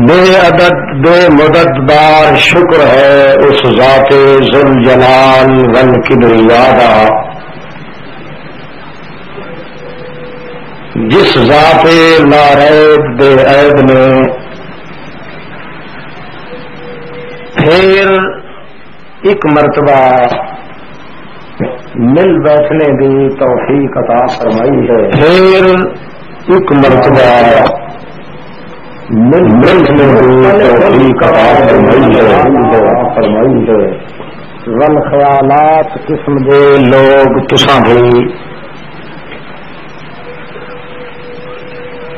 بے عدد بے مدد بار شکر ہے اس ذات ذوالجلال والکبریاء جس ذات لا ریب بے عیب نے پھر ایک مرتبہ مل بیٹھنے کی توفیق عطا فرمائی ہے. پھر ایک مرتبہ مل بیٹھنے کی توفیق عطا فرمائی ہے. والخیالات قسم دے لوگ تساں بھی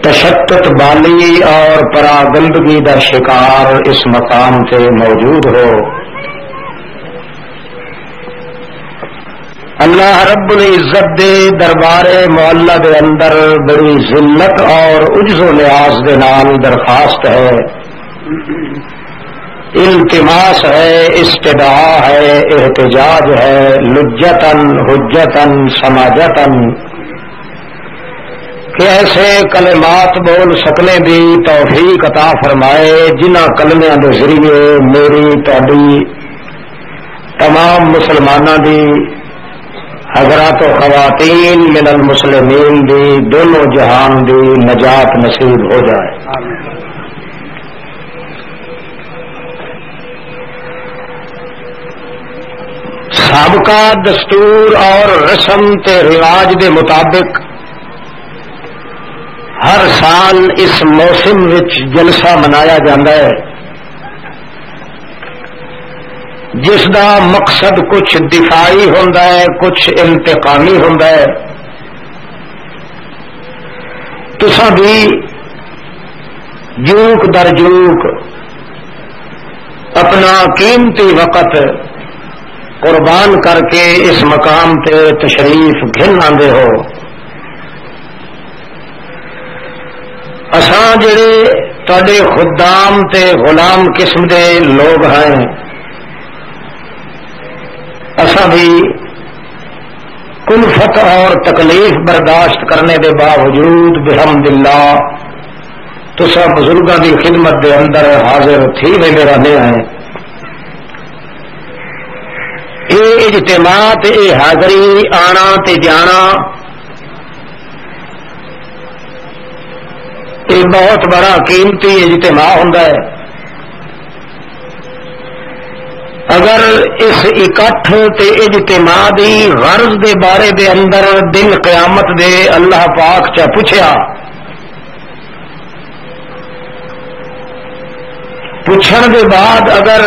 تشتت بالی اور پراگندگی دا شکار اس مقام سے موجود ہو. اللہ رب العزت دے دربار معلا دے اندر بڑی ذلت اور عجز و نیاز دے نال درخواست ہے، التماس ہے، استدعاء ہے، احتجاج ہے، لجتن حجتن سماجتن کہ ایسے کلمات بول سکنے دی توفیق عطا فرمائے جنہ کلمیاں دے ذریعے میری تہاڈی تمام مسلماناں دی حضرات و خواتین من المسلمین دی دونوں جہان دی نجات نصیب ہو جائے. سابقہ دستور اور رسم تے رواج دے مطابق ہر سال اس موسم وچ جلسہ منایا جاتا ہے جس دا مقصد کچھ دفاعی ہوندا ہے، کچھ انتقامی ہوندا ہے. تساں بھی جوک در جوک اپنا قیمتی وقت قربان کر کے اس مقام تے تشریف گھن آندے ہو. اساں جڑے تواڈے خدام تے غلام قسم دے لوگ ہیں، اساں بھی کلفت اور تکلیف برداشت کرنے دے باوجود بحمد اللہ تساں بزرگاں دی خدمت دے اندر حاضر تھی ویندے رہنے ہیں. اے اجتماع تے اے حاضری آنا تے جانا یہ بہت بڑا قیمتی اجتماع ہوتا ہے. اگر اس اکٹھ تے اجتماع دی غرض دے بارے دے اندر دن قیامت دے اللہ پاک چا پوچھیا، پوچھن دے بعد اگر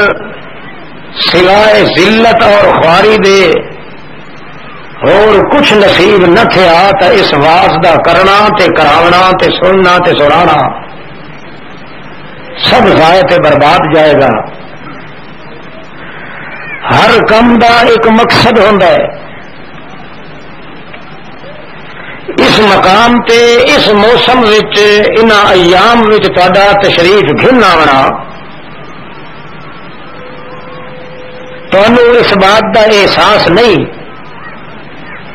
سوائے ذلت اور خواری دے اور کچھ نصیب نہ تھیا تو اس واز دا کرنا تے کراونا تے سننا تے سنانا سب ضائع تے برباد جائے گا. ہر کم دا ایک مقصد ہوندا ہے. اس مقام تے اس موسم وچ انہاں ایام وچ تہاڈا تشریف گھن آونا تانوں اس بات دا احساس نہیں.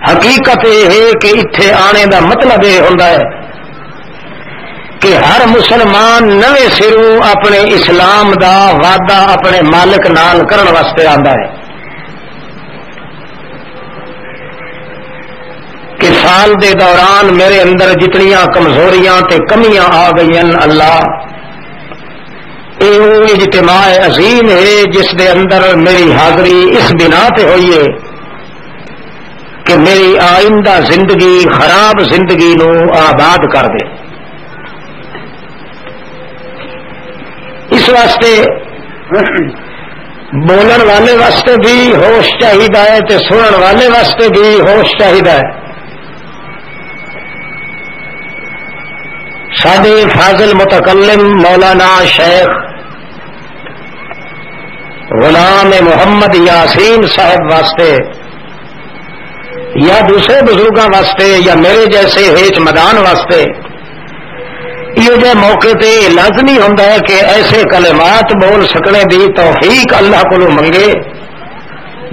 حقیقت یہ ہے کہ اتنے آنے دا مطلب یہ ہوتا ہے کہ ہر مسلمان نویں سروں اپنے اسلام دا وعدہ اپنے مالک نال کرن واسطے آندا ہے کہ سال دے دوران میرے اندر جتنیاں کمزوریاں تے کمیاں آ گئی اللہ یہ اجتماع عظیم ہے جس دے اندر میری حاضری اس بنا تے ہوئی ہے کہ میری آئندہ زندگی خراب زندگی نو آباد کر دے. اس واسطے بولن والے واسطے بھی ہوش چاہیے تے سنن والے واسطے بھی ہوش چاہیے. ساڈے فاضل متکلم مولانا شیخ غلام محمد یاسین صاحب واسطے یا دوسرے بزرگوں واسطے یا میرے جیسے ہیچ مدان واسطے یہ جو موقع تے لازمی ہوتا ہے کہ ایسے کلمات بول سکنے دی توفیق اللہ کو منگے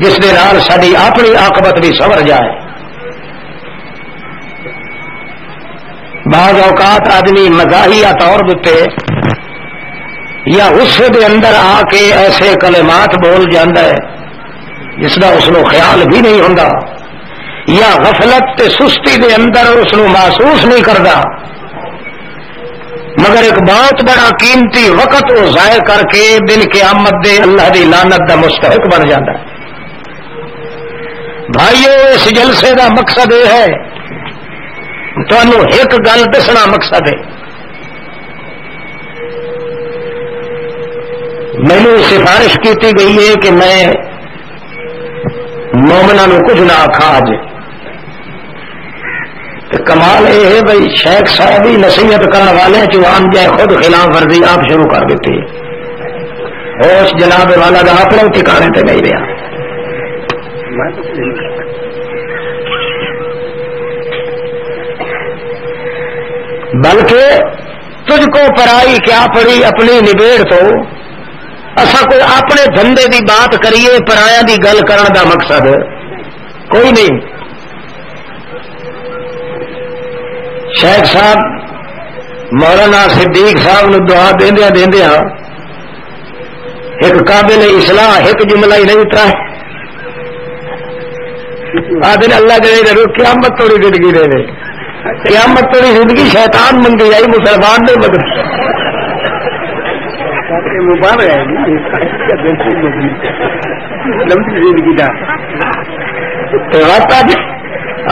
جس دے نال ساری اپنی عاقبت بھی سنور جائے. بعض اوقات آدمی مزاحیہ طور دیتے یا غصے دے اندر آ کے ایسے کلمات بول جاندہ ہے جس کا اس کو خیال بھی نہیں ہوندا، یا غفلت تے سستی دے اندر اس کو محسوس نہیں کرتا، مگر ایک بہت بڑا قیمتی وقت وہ ضائع کر کے دن قیامت دے اللہ دی لعنت دا مستحق بن جاتا ہے۔ بھائیو، اس جلسے دا مقصد یہ ہے، تمہوں ایک گل دسنا مقصد ہے۔ مینوں سفارش کی گئی ہے کہ میں مومناں نوں کچھ نہ آکھاں اج۔ کمال یہ ہے بھائی شیخ صاحب ہی نصیحت کرنے والے چوان جائے خود خلاف ورزی آپ شروع کر دیتی ہے، اس جناب والا کا اپنے ٹھکانے تے نہیں رہا۔ بلکہ تجھ کو پرائی کیا پڑی اپنی نبیڑ تو، اسا کوئی اپنے دھندے دی بات کریے، پرایا دی گل کرن دا مقصد کوئی نہیں۔ شیخ صاحب مولانا صدیق صاحب نے دعا دیندیا دیندیا ایک قابل اصلاح ایک جملہ ہی نہیں اترا ہے، آدھے اللہ دے قیامت توڑی زندگی دے دے، قیامت توڑی زندگی شیطان منگی آئی، مسلمان نہیں بدل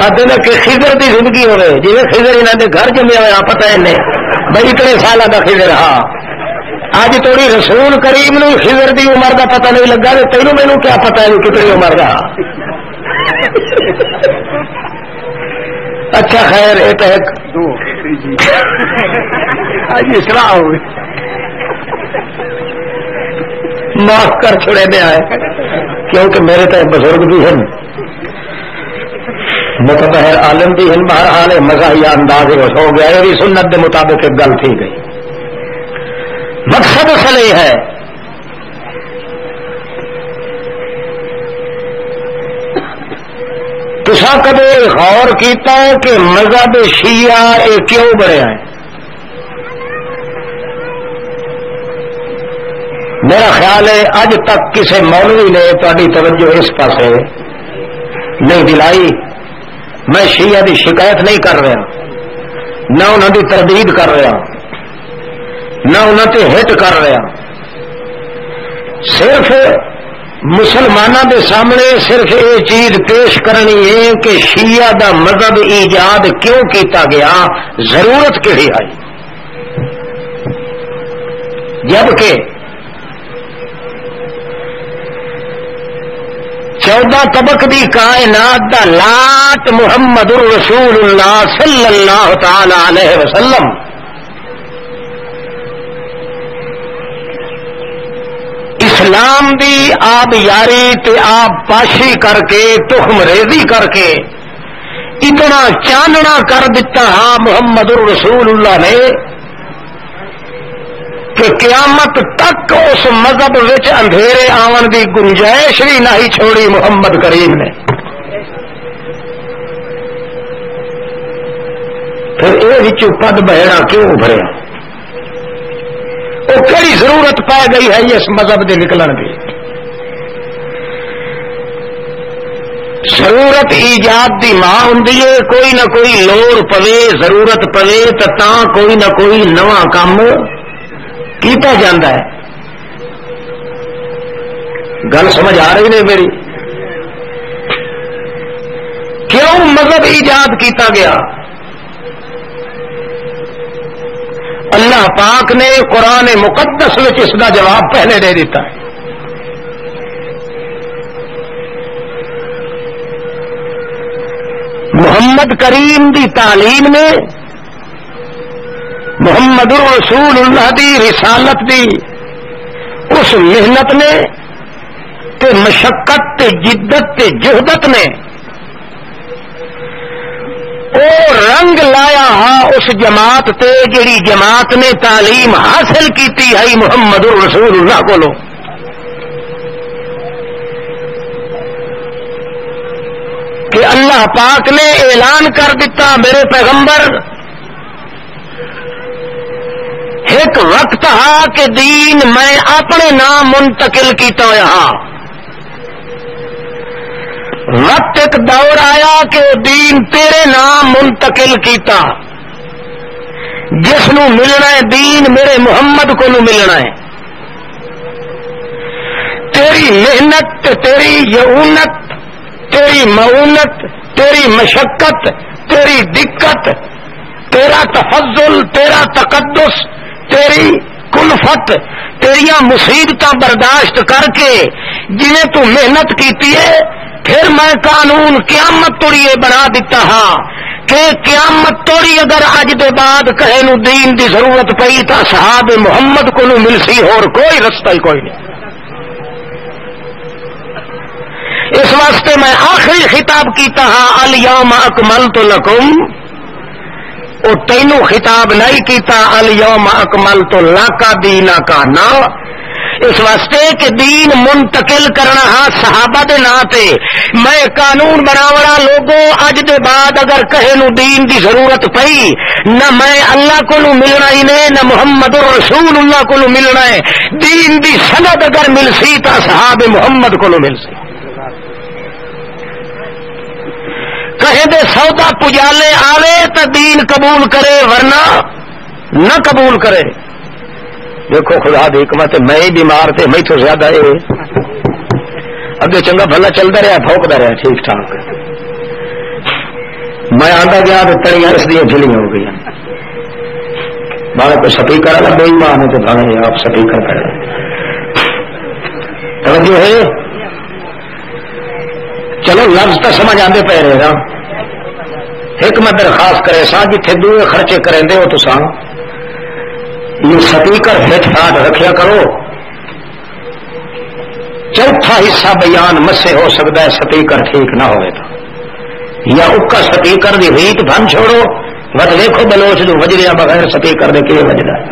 آدھے کہ خضر کی زندگی ہوئے جی خضر انہوں نے گھر جمیا ہوا پتا ہے بھائی اتنے سال کا خضر، ہاں اج توڑی رسول کریم نے خضر کی عمر کا پتہ نہیں لگا، تینوں مینوں کیا پتا ہے کتنی عمر کا۔ اچھا خیر یہ تو ایک اصلاح ہوئی، معاف کر چھڑے دیا ہے کیونکہ میرے تو بزرگ بھی ہیں، متبہر عالم بھی ہیں، بہرحال مزاحیہ انداز ہو گیا، یہ سنت کے مطابق ایک گل تھی گئی۔ مقصد اصل یہ ہے تسا کدے غور کیتا ہے کہ مذہب شیعہ یہ کیوں بڑھیا ہے؟ میرا خیال ہے اج تک کسی مولوی نے تاری توجہ اس پاسے نہیں دلائی۔ میں شیعہ دی شکایت نہیں کر رہا، نہ انہوں دی تردید کر رہا، نہ انہوں تے ہٹ کر رہا، صرف مسلمانوں دے سامنے صرف یہ چیز پیش کرنی ہے کہ شیعہ دا مذہب ایجاد کیوں کیتا گیا، ضرورت کیڑی آئی، جبکہ 14 طبق دی کائنات دا لاٹ محمد رسول اللہ صلی اللہ تعالی علیہ وسلم اسلام دی آپ یاری تے آپ پاشی کر کے تخم ریزی کر کے اتنا چاننا کر دیتا ہاں محمد رسول اللہ نے کہ قیامت تک اس مذہب وچ اندھیرے آون دی گنجائش بھی نہیں چھوڑی محمد کریم نے۔ پھر یہ پد بہڑا کیوں ابھریا؟ وہ کہڑی ضرورت پا گئی ہے اس مذہب دے نکلن کی؟ ضرورت ایجاد دی ماں ہوندی ہے، کوئی نہ کوئی لوڑ پوے ضرورت پوے تا کوئی نہ کوئی نواں کام کیتا جاندہ ہے۔ گل سمجھ آ رہی نہیں میری؟ کیوں مذہب ایجاد کیتا گیا؟ اللہ پاک نے قرآن مقدس میں اس کا جواب پہلے دے دیتا ہے۔ محمد کریم دی تعلیم نے، محمد رسول اللہ دی رسالت دی اس محنت نے تے مشقت تے جدت تے جہدت نے او رنگ لایا ہا اس جماعت تے جڑی جماعت نے تعلیم حاصل کیتی ہے محمد رسول اللہ کو، کہ اللہ پاک نے اعلان کر دیتا میرے پیغمبر ایک وقت ہا کہ دین میں اپنے نام منتقل کیتا ہوا، وقت ایک دور آیا کہ دین تیرے نام منتقل کیتا، جس نو ملنا ہے دین میرے محمد کو نو ملنا ہے۔ تیری محنت، تیری یعونت، تیری معونت، تیری مشقت، تیری دقت، تیرا تفضل، تیرا تقدس، تیری کلفت، تیریاں مصیبتاں برداشت کر کے جنہیں تو محنت کیتی ہے، پھر میں قانون قیامت توڑی بنا دیتا ہاں کہ قیامت توڑی اگر اج دے بعد کہے نو دین دی ضرورت پئی تا صحاب محمد کو نو مل سی، اور کوئی رستہ ہی کوئی نہیں۔ اس واسطے میں آخری خطاب کیتا ہاں الیوم اکملت لکم، او تینوں خطاب نہیں کیتا الیوم اکملت لک دینک، نہ اس واسطے کہ دین منتقل کرنا ہاں صحابہ دے نا تے میں قانون بناوڑا لوگوں اج دے بعد اگر کہے نو دین دی ضرورت پئی، نہ میں اللہ کو نو ملنا ہی نے، نہ محمد رسول اللہ کو نو ملنا ہے، دین دی سند اگر مل سی تا صحاب محمد کو نو مل سی۔ کہیں دے سودا پجالے آوے تا دین قبول کرے، ورنہ نہ قبول کرے۔ دیکھو خدا دی حکمت، میں ہی بیمار تھے، میں تو زیادہ ہے اگے چنگا بھلا چلتا رہا، بھوکتا رہا ٹھیک ٹھاک، میں آتا گیا تو تڑیاں اس دیا جھلیاں ہو گئی، بارہ کو سپیکر والا بے ایمان ہے تو بھانے آپ سپیکر کرے، توجہ ہے، چلو لفظ تو سمجھ آتے پہ رہے گا، حکمت درخواست کرے سا جتھے دوے خرچے کریں دے ہو تو سان یہ سپیکر ہٹ ہاتھ رکھیا کرو، چوتھا حصہ بیان مسے ہو سکتا ہے سپیکر ٹھیک نہ ہوئے تو، یا اکا سپیکر دی ریت بن چھوڑو، بس دیکھو بلوچ دو وجدیا بغیر سپیکر دے کے وجدا ہے،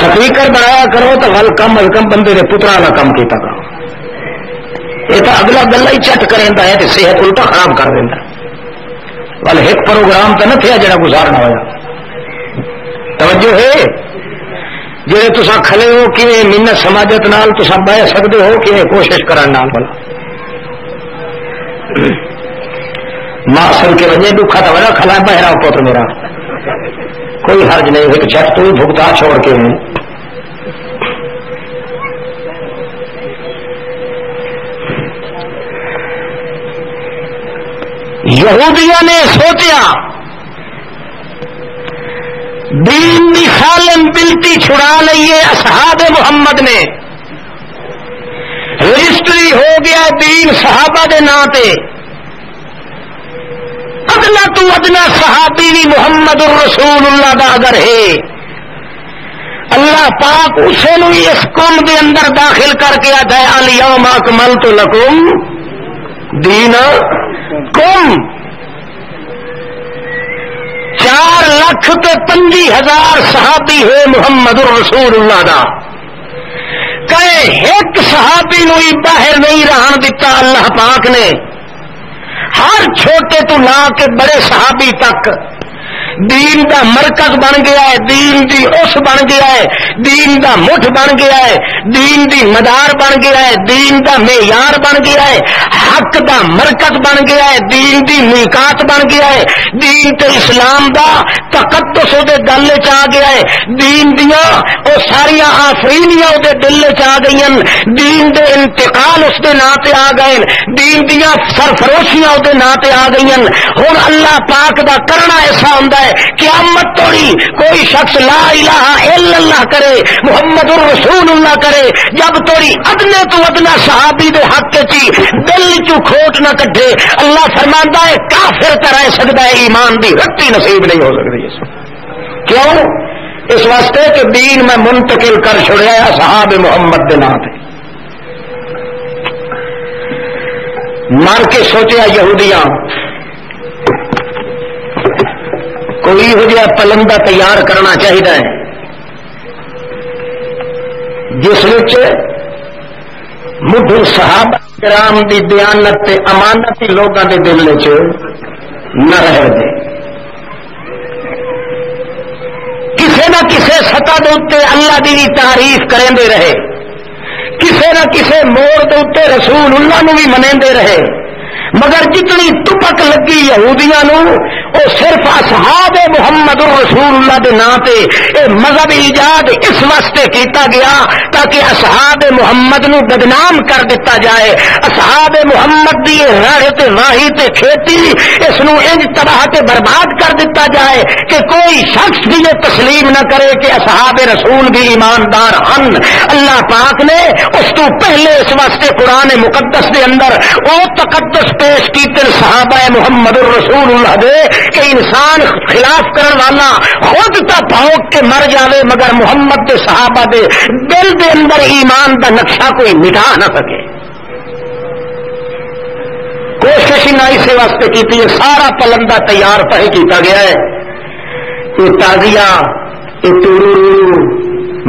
سپیکر بنایا کرو تو ول کم از کم بندے دے پترا کا کم کیتا کرو، یہ تو اگلا گلا ہی چٹ کرتا ہے تو صحت الٹا خراب کر دینا، ول ایک پروگرام تو نہ تھیا جڑا گزارنا ہوا، توجہ ہے، جی تسا کھلے ہو کہ منت سماجت نال تسا بہ سکتے ہو کہ کوشش کرن نال بلا ماسل کے وجہ دکھا تو بڑا کھلا بہرا پوت میرا کوئی حرج نہیں، ایک جھٹ تو بھگتا چھوڑ کے ہوں۔ یہودیوں نے سوچا دین دی سالم بلتی چھڑا لئیے، اصحاب محمد نے رجسٹری ہو گیا دین صحابہ دے نا تے، ادنا تو ادنا صحابی بھی محمد الرسول اللہ دا اگر ہے، اللہ پاک اسے نو اس قوم دے اندر داخل کر کے آتا ہے الیوم اکملت لکم دینکم، 4,25,000 صحابی ہے محمد الرسول اللہ دا، کہ ایک صحابی نو ہی باہر نہیں رہن دیتا اللہ پاک نے، ہر چھوٹے تو لا کے بڑے صحابی تک دین دا مرکز بن گیا ہے، دین دی اس بن گیا ہے، دین دا مٹھ بن گیا ہے، دین دی مدار بن گیا ہے، دین دا معیار بن گیا ہے، حق دا مرکز بن گیا ہے، دین دی میقات بن گیا ہے، دین تے اسلام دا تقدس دے دل چ آ گیا ہے، دین دیاں او ساریاں آفرینیاں دے دل چ آ گئیاں، دین دے انتقال اس دے نا تے آ گئے، دین دیاں سرفروشیاں دے نا تے آ گئیاں۔ ہن اللہ پاک دا کرنا ایسا ہوندا ہے قیامت توڑی کوئی شخص لا الہ الا اللہ کرے، محمد الرسول اللہ کرے، جب توڑی ادنے تو ادنا صحابی دے حق چی دل چو کھوٹ نہ کٹھے، اللہ فرماندا ہے کافر تے رہ سکدا ہے، ایمان دی رتی نصیب نہیں ہو سکتی۔ کیوں؟ اس واسطے کہ دین میں منتقل کر چھڑیا صحاب محمد دے نام تے۔ مار کے سوچیا یہودیاں کوئی ہو جائے پلندہ تیار کرنا چاہیے جس وچ مڈھ صحابہ کرام دی دیانت تے امانت لوگوں کے دل چ نہ رہ دے، کسے نہ کسی سطح دے اوتے اللہ دی تعریف کریں رہے، کسی نہ کسی موڑ دے اوتے رسول اللہ نو بھی منیندے رہے، مگر جتنی ٹپک لگی یہودیاں نو وہ صرف اصحاب محمد رسول اللہ دے نام تے اے مذہب ایجاد اس واسطے کیتا گیا تاکہ اصحاب محمد نو بدنام کر دیتا جائے، اصحاب محمد دی راہ تے واہی تے کھیتی اس نو انج تباہ تے برباد کر دیتا جائے کہ کوئی شخص بھی یہ تسلیم نہ کرے کہ اصحاب رسول بھی ایماندار ہن۔ اللہ پاک نے اس تو پہلے اس واسطے قرآن مقدس دے اندر وہ تقدس پیش کیتے صحابہ محمد الرسول اللہ دے کہ انسان خلاف کرن والا خود تا بھوک کے مر جاوے مگر محمد کے صحابہ دے دل دے اندر ایمان دا نقشہ کوئی مٹا نہ سکے۔ کوشش نہ اسے واسطے کی سارا پلندہ تیار پہ کیتا گیا ہے، یہ تازیہ یہ تورو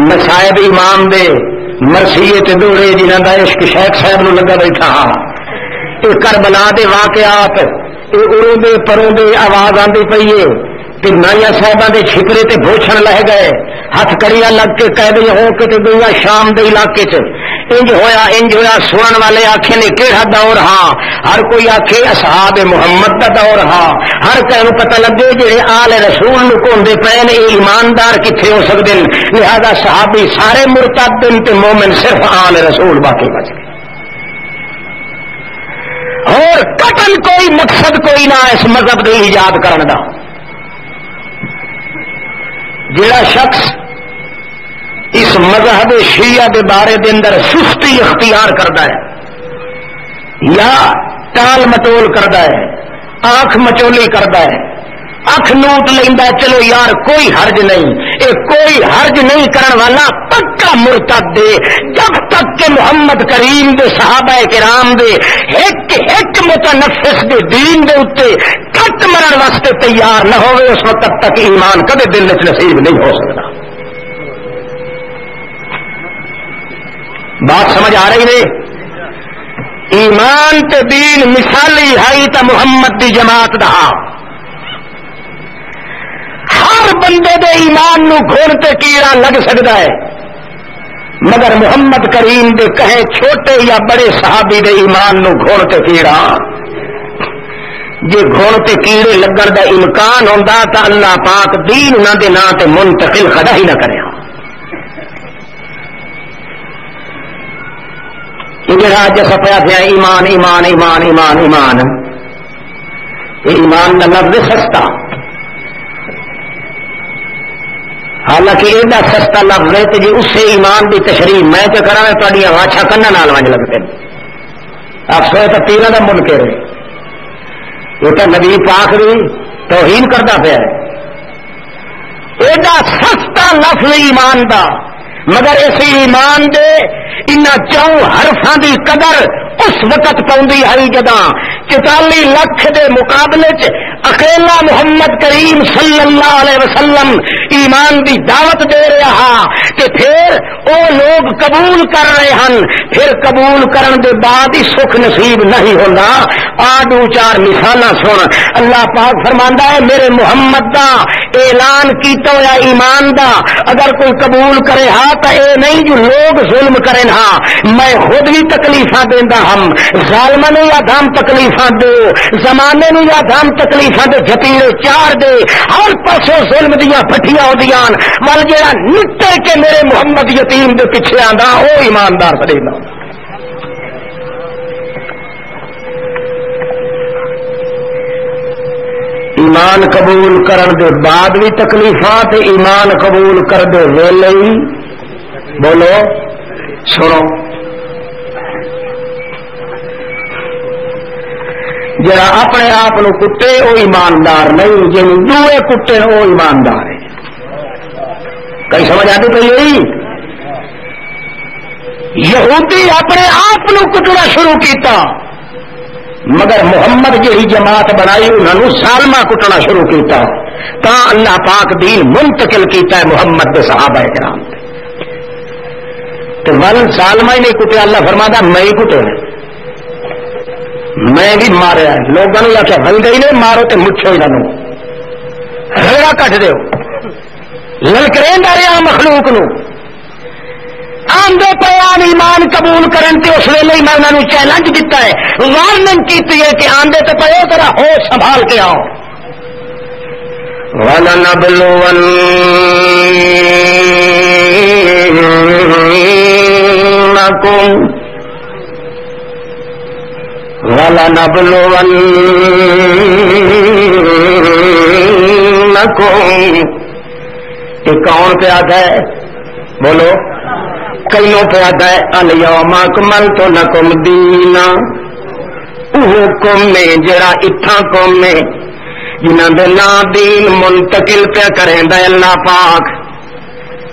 مصائب امام دے مرثیے تے دوڑے جنہاں دا عشق شیخ صاحب نو لگا بیٹھا یہ کربلا دے واقعات یہ اروں دے پروں دے آواز آندی پئی ہے تے نائیاں صاحباں دے چھپرے تے بوچھن لہ گئے، ہتھ کڑیاں لگ کے قیدی ہو کے تے گیا شام دے علاقے چ انج ہویا سنن والے آکھے نے کیڑا دور ہاں، ہر کوئی آکھے اصحاب محمد دا دور ہاں، ہر کہیں پتہ لگے جڑے آل رسول نو کوندے پے نے ایماندار کتھے ہو سکدے ہیں، لہذا صحابی سارے مرتد تے مومن صرف آل رسول باقی بچ گئے۔ اور قتل کوئی مقصد کوئی نہ اس مذہب کی ایجاد کرنے دا۔ جڑا شخص اس مذہب شیعہ دے بارے دے اندر سستی اختیار کرتا ہے یا ٹال مٹول کرتا ہے، آنکھ مچولی کرتا ہے، اکھ نوٹ لینا چلو یار کوئی حرج نہیں، یہ کوئی حرج نہیں کرن والا پکا مرتد دے جب تک کہ محمد کریم دے صحابہ کرام دے ایک متنفس دے دین دے اتے کٹ مرن واسطے تیار نہ ہوئے اس وقت تک ایمان کبھی دل وچ نصیب نہیں ہو سکتا۔ بات سمجھ آ رہی ہے؟ ایمان تے دین مثالی ہائی تا محمد دی جماعت دا ہر بندے دے ایمان نو گھوڑ تے کیڑا لگ سکتا ہے مگر محمد کریم دے کہے چھوٹے یا بڑے صحابی دے ایمان نو گھوڑ تے کیڑا جے گھوڑ تے کیڑے لگن دا امکان ہوندا تا اللہ پاک دین انہاں دے نام تے منتقل کدا ہی نہ کرے۔ جڑا اج سپیا پیا ایمان ایمان ایمان ایمان ایمان یہ ایمان دا لفظ سستا، حالانکہ ایڈا سستا لفظ ہے کہ جی اس سے ایمان کی تشریح میں تو کرا تھوڑی واچھا کنا نال ونج لگتے افسوس تو تیرہ کا من کے رہے یہ تو نبی پاک بھی توہین کرتا پیا ہے۔ ایڈا سستا لفظ ایمان دا مگر اس ایمان دے ان چوں حرفاں دی قدر اس وقت پاؤندی آئی جداں 44 لاکھ دے مقابلے چ اکیلا محمد کریم صلی اللہ علیہ وسلم ایمان دی دعوت دے رہا کہ پھر او لوگ قبول کر رہے ہیں، پھر قبول کرن دے بعد ہی سکھ نصیب نہیں ہونا۔ آڈو چار مثالاں سن، اللہ پاک فرماندا ہے میرے محمد دا اعلان کیتا ہوا ایمان دا اگر کوئی قبول کرے ہاں تو اے نہیں جو لوگ ظلم کریں ہاں میں خود بھی تکلیفاں دیندا ہم، ظالماں نوں یا دم تکلیفاں دو، زمانے نوں یا دم تکلیفاں دے جھپیڑے چار دے، ہر پاسوں ظلم دیاں پھٹیاں ہوندیاں ول جڑا نٹر کے میرے محمد یتیم دے پیچھے آندا او ایماندار سمجھدا۔ ایمان قبول کرن دے بعد بھی تکلیفات، ایمان قبول کر دے ویلے ہی بولو سنو جڑا اپنے آپ کٹے وہ ایماندار نہیں، جن دوے کٹے وہ ایماندار ہے۔ کئی سمجھ آتی پی ہوئی؟ یہودی اپنے آپ کٹنا شروع کیتا مگر محمد جہی جماعت بنائی انہوں نے سالما کٹنا شروع کیتا تا اللہ پاک دین منتقل کیتا ہے محمد کے صحابہ کرام تو ون سالما ہی نہیں کٹیا، اللہ فرماتا میں ہی کٹے میں بھی ماریا لوگوں نے آخیا بندے ہی نہیں مارو تو مچھو انہوں ریڑا کٹ دو للکریندا رہا مخلوق نو آندے پے آن ایمان قبول کرن تے اس ویلے ہی میں انہاں نوں چیلنج دیتا ہے وارننگ کیتی ہے کہ آندے تے پے ذرا ہوش سنبھال کے آؤ وَلَنَبْلُوَنَّكُمْ یہ کون پہ آتا ہے بولو کئیوں پہ آتا ہے الْيَوْمَ أَكْمَلْتُ لَكُمْ دِينَكُمْ وہ قوم نے جڑا اتھا قوم نے جنہاں دے نام دین منتقل پہ کریں دا اللہ پاک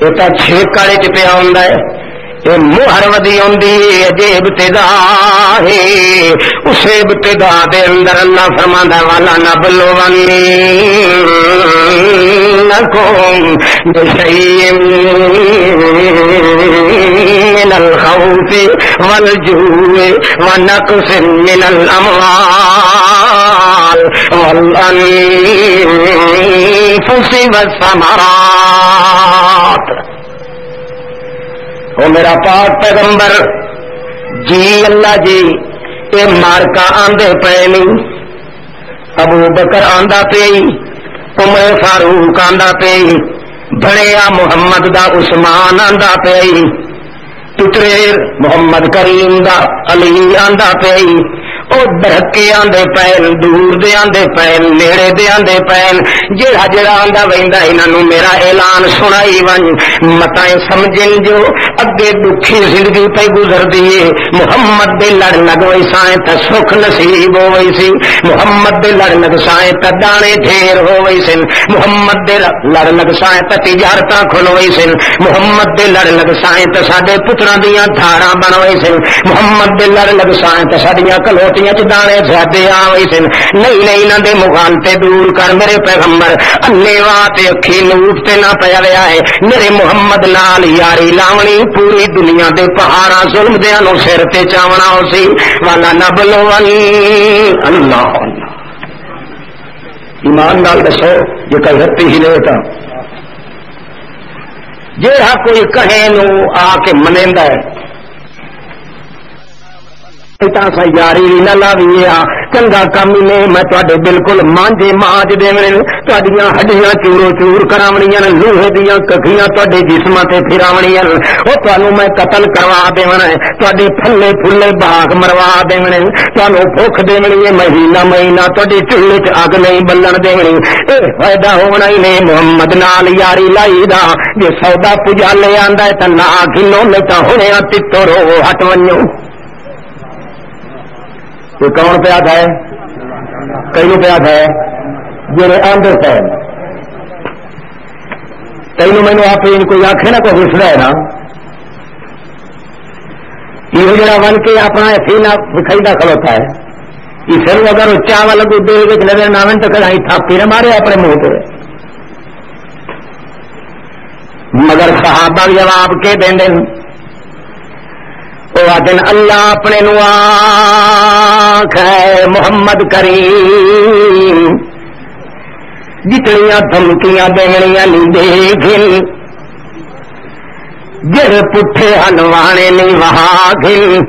یہ تا چھیکڑے چ پہ آندا ہے یہ مہر ودی ہوندی اجے ابتدا ہے اس ابتدا دے اندر اللہ فرماندا والا نبلونکم بشیء من الخوف والجوع ونقص من الاموال والانفس والثمرات او میرا پاک پیغمبر جی اللہ جی اے مارکا آندے پے نہیں ابو بکر آندا پے عمر فاروق آندا پے بڑیا محمد دا عثمان آندا پے پترے محمد کریم دا علی آندا پے او درکے آندے پین دور دے آندے پین نیڑے دے آندے پین جڑا جڑا آندا ویندا انہاں نوں میرا اعلان سنائی ون متائیں سمجھن جو اگے دکھی زندگی پہ گزردی ہے محمد دے لڑ لگ وئی سائیں تے سکھ نصیب ہو وئی سی محمد دے لڑ لگ سائیں تے دانے ڈھیر ہو وئی سن محمد دے لڑ لگ سائیں تے تجارتاں کھل وئی سن محمد دے لڑ لگ سائیں تے ساڈے پتراں دیاں دھاراں بن وئی سن محمد دے لڑ لگ سائیں تے ساڈیاں کلوٹیاں دانے زیادے آئی سن نہیں نہ دے مغالطے دور کر میرے پیغمبر انے واتے اکھی نوٹ تے نہ پیا گیا ہے میرے محمد نال یاری لاونی پوری دنیا دے پہاڑاں ظلم دیاں نو سر تے چاونا ہو سی والا نبلون اللہ ایمان نال دسو یہ کوئی ہتی ہی نہیں تھا جہاں کوئی کہے نو آ کے منیندا ہے یاری نہ لاویے چنگا کام نے میں تے بالکل مانجے مانج دے تہاڈیاں ہڈیاں چورو چور کراونیاں لوہے دیاں ککھیاں تے جسم تے پھراونیاں او تانوں میں قتل کروا دیونا ہے تے پھلے پھلے باغ مروا دیونے تانوں بھوک دیونی ہے مہینہ تے چولہے چ اگ نہیں بلن دیونی اے فائدہ ہونا ہی نہیں محمد نال یاری لائی دا جے سودا پجا لے آندا ہے تے نہ کھلو نہیں تے ہونے تتو رو ہٹ ونجو یہ کون پہ آتا ہے کئی پہ آتا ہے جڑے آندے پہ کئی مینو آپ کوئی آخے نا کوئی حوصلہ ہے نا یہ جڑا ون کے اپنا سینا بکھائی کھلوتا ہے اسے اگر چاول کو دے نظر نہ تو کہیں تھاپی نہ مارے اپنے منہ پہ مگر صحابہ جواب کے دیں دن اللہ اپنے نو آکھ محمد کریم جتنیاں دھمکیاں دینیاں نہیں دیکھن جڑے پٹھے ہنوانے نہیں وہاں گھن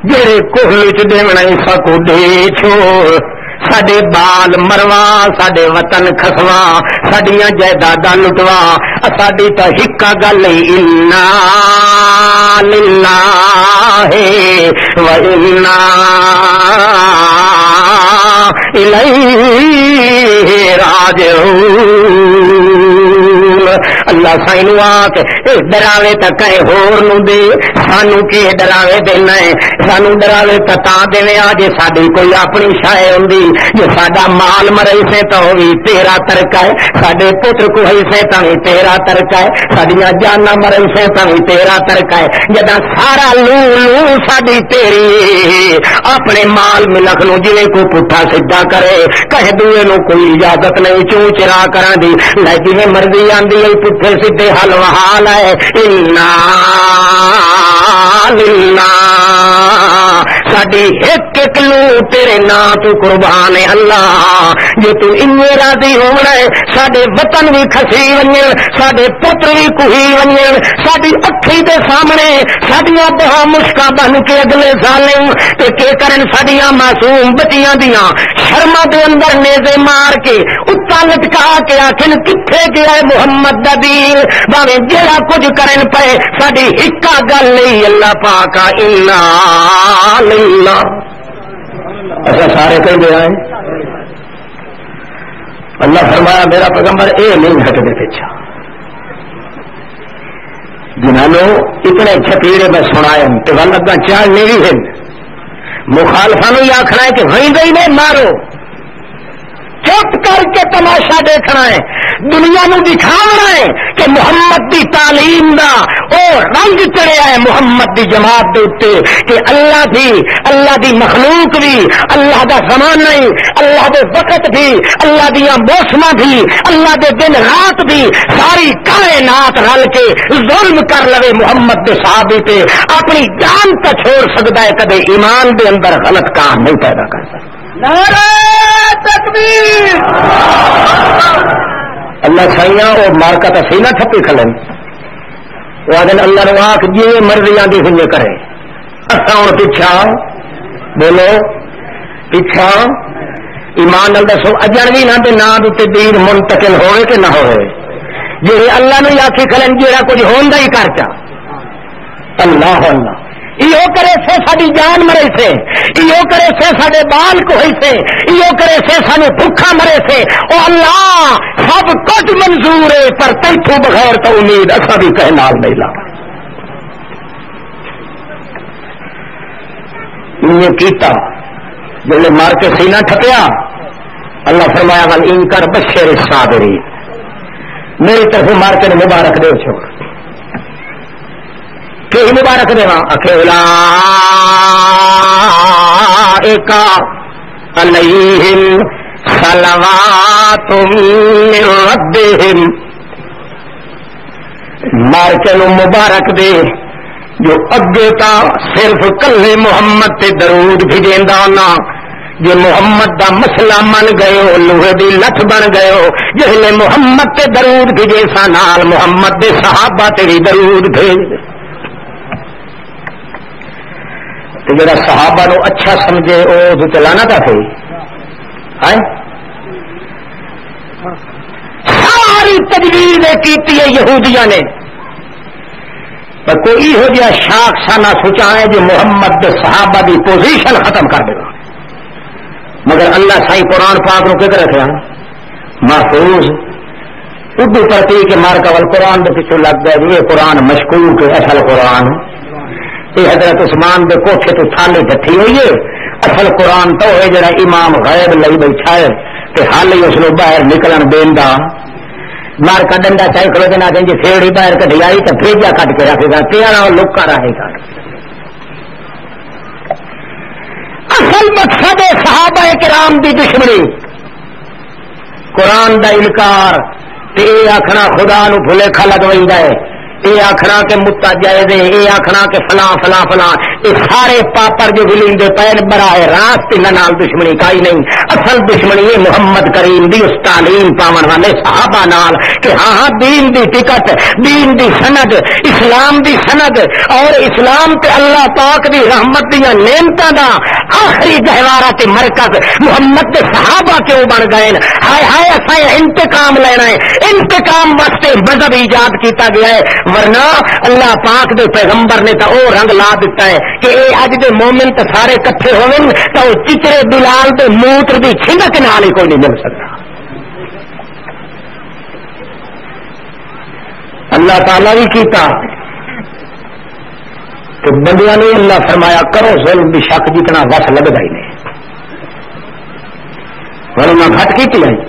جڑے کوہل چ دیونا سکو دے چھوڑ ساڈے بال مروا ساڈے وطن کھسوا ساڈیاں جائیداداں لٹوا ساڈی تا ہکا گل انا للہ و انا الیہ راجعون اللہ سائنو آکھ ڈراوے تا کہیں ہور نو دے سانو کی ڈراوے دینا ہے سانو ڈراوے تا دیوے آجے ساڈی کوئی اپنی شائع ہوندی جو ساڈا مال مرئی سے تو بھی تیرا ترکا ہے ساڈے پتر کو ہی سے تو بھی تیرا ترکا ہے ساڈیاں جاناں مرئی سے تو بھی تیرا ترکا ہے جدا سارا لو ساڈی تیری اپنے مال ملک نو جویں کو پٹھا سیدھا کرے کہہ دوے نو کوئی اجازت نہیں چوں چرا کران دی لے جویں مرضی آندی ہے پٹھے سیدھے حل وحال ہے انا للہ ساڈی ایک ایک لو تیرے نام تو قربان ہے اللہ جے تو انویں راضی ہونا ہے ساڈے وطن بھی کھسی ونجن ساڈے پتر بھی کوہی ونجن ساڈی اکھی دے سامنے ساڈیاں بہا مشکاں بن کے اگلے ظالم تے کے کرن ساڈیاں معصوم بچیاں دیاں شرما دے اندر نیزے مار کے اتا لٹکا کے آخن کتھے گیا ہے محمد دا دین باویں جیڑا کچھ کرن پے ساڈی ہکا گل نہیں اللہ پاک انا للہ ایسا سارے کہیں گے ہیں اللہ فرمایا میرا پیغمبر اے نہیں ہٹنے پیچھا جنہوں اتنے چھپیڑے میں سنائے تو ولگا چال نہیں ہے مخالفانوں یہ آخنا ہے کہ وہیں گئی نہیں مارو چپ کر کے تماشا دیکھنا ہے دنیا نو دکھانا ہے کہ محمد دی تعلیم دا او رنگ چڑھیا ہے محمد دی جماعت دے اوتے کہ اللہ دی مخلوق بھی اللہ دا زمانہ ہی اللہ دے وقت بھی اللہ دیاں موسماں بھی اللہ دے دن رات بھی ساری کائنات رل کے ظلم کر لوے محمد دے صحابی تے اپنی جان تا چھوڑ سکتا ہے کدے ایمان دے اندر غلط کام نہیں پیدا کر سکتا نعرہ تکبیر اللہ سائیاں وہ مارکا تا سینہ ٹھپی کھلن وہ آدھن اللہ نے آکھ جی مرضیاں دی ہوئے کرے اساں اور پیچھا بولو پیچھا ایمان نال دسو اجنبی نہ تے نام تے دین منتقل ہوئے کہ نہ ہوئے جی اللہ نے آکھی کھلن جیڑا کچھ ہوندا ہی کرتا اللہ اللہ یہ کرے سے ساری جان مرے سے یہ کرے سے سارے بال کوئی سے یہ کرے سے سانو بھوکا مرے سے او اللہ سب کچھ منظور ہے پر تیتھوں بغیر تو امید ایسا بھی کہہ نال نہیں لا یہ کیتا جب مار کے سینہ ٹھپیا اللہ فرمایا ول ان کر بشر الصابرین میری طرف مار کے مبارک دے چھوڑ کہ مبارک دے اکھلا ایکا علیہم صلوات من ربہم مار کے مبارک دے جو اگے تا صرف کلے محمد تے درود بھیجیندا ہونا جو محمد دا مسئلہ من گئے ہو لوہے دی لٹھ بن گئے ہو جہلے محمد تے درود بھیجے سا نال محمد دے صحابہ تے بھی درود بھیج جڑا صحابہ نو اچھا سمجھے وہ چلانا تھا صحیح ساری تجویز کی یہودیاں نے پر کوئی ہو جہا شاخ سانہ سوچا ہے جو محمد دے صحابہ دی پوزیشن ختم کر دے گا مگر اللہ سائی قرآن پاک نو کدھر رکھا محفوظ اردو پڑھتی کہ مارکا وال قرآن دے پیچھے لگ گئے یہ قرآن مشکوک اصل قرآن یہ حضرت عثمان دے کوٹھے تو تھالے جتھی ہوئی ہے اصل قرآن تو ہے جڑا امام غیب لئی بیٹھا ہے کہ حال ہی اس کو باہر نکلن دیندا مار کا ڈنڈا چاہے کھلو دینا کہ جی پھیڑی باہر کٹی آئی تو بھیجا کٹ کے رکھے گا تیرا لکا رہے گا اصل مقصد ہے صحابہ کرام دی دشمنی قرآن دا انکار تے آخنا خدا نو بھلے کھا لگوائندا ہے یہ آخنا کہ متا جائز ہے یہ آخنا کہ فلاں فلاں فلاں یہ سارے پاپر جو گلیندے پین براہ راست نال دشمنی کائی نہیں اصل دشمنی یہ محمد کریم دی اس تعلیم پاون والے صحابہ نال کہ ہاں دین دی ٹکٹ دین دی سند اسلام دی سند اور اسلام تے اللہ پاک دی رحمت دیا نعمتاں دا آخری گہوارہ تے مرکز محمد دے صحابہ کیوں بن گئے ہائے ہائے اساں انتقام لینا ہے انتقام واسطے مذہب ایجاد کیتا گیا ہے ورنہ اللہ پاک دے پیغمبر نے تو وہ رنگ لا دیتا ہے کہ اے اج دے مومن تو سارے کٹھے ہوئے تو چچرے بلال دے موتر دی چھنک نال ہی کوئی نہیں مل سکتا اللہ تعالی بھی کیتا کہ بندیاں نے اللہ فرمایا کرو ظلم بھی شک جتنا وس لگتا ہی نہیں ورنہ گھٹ کی آئی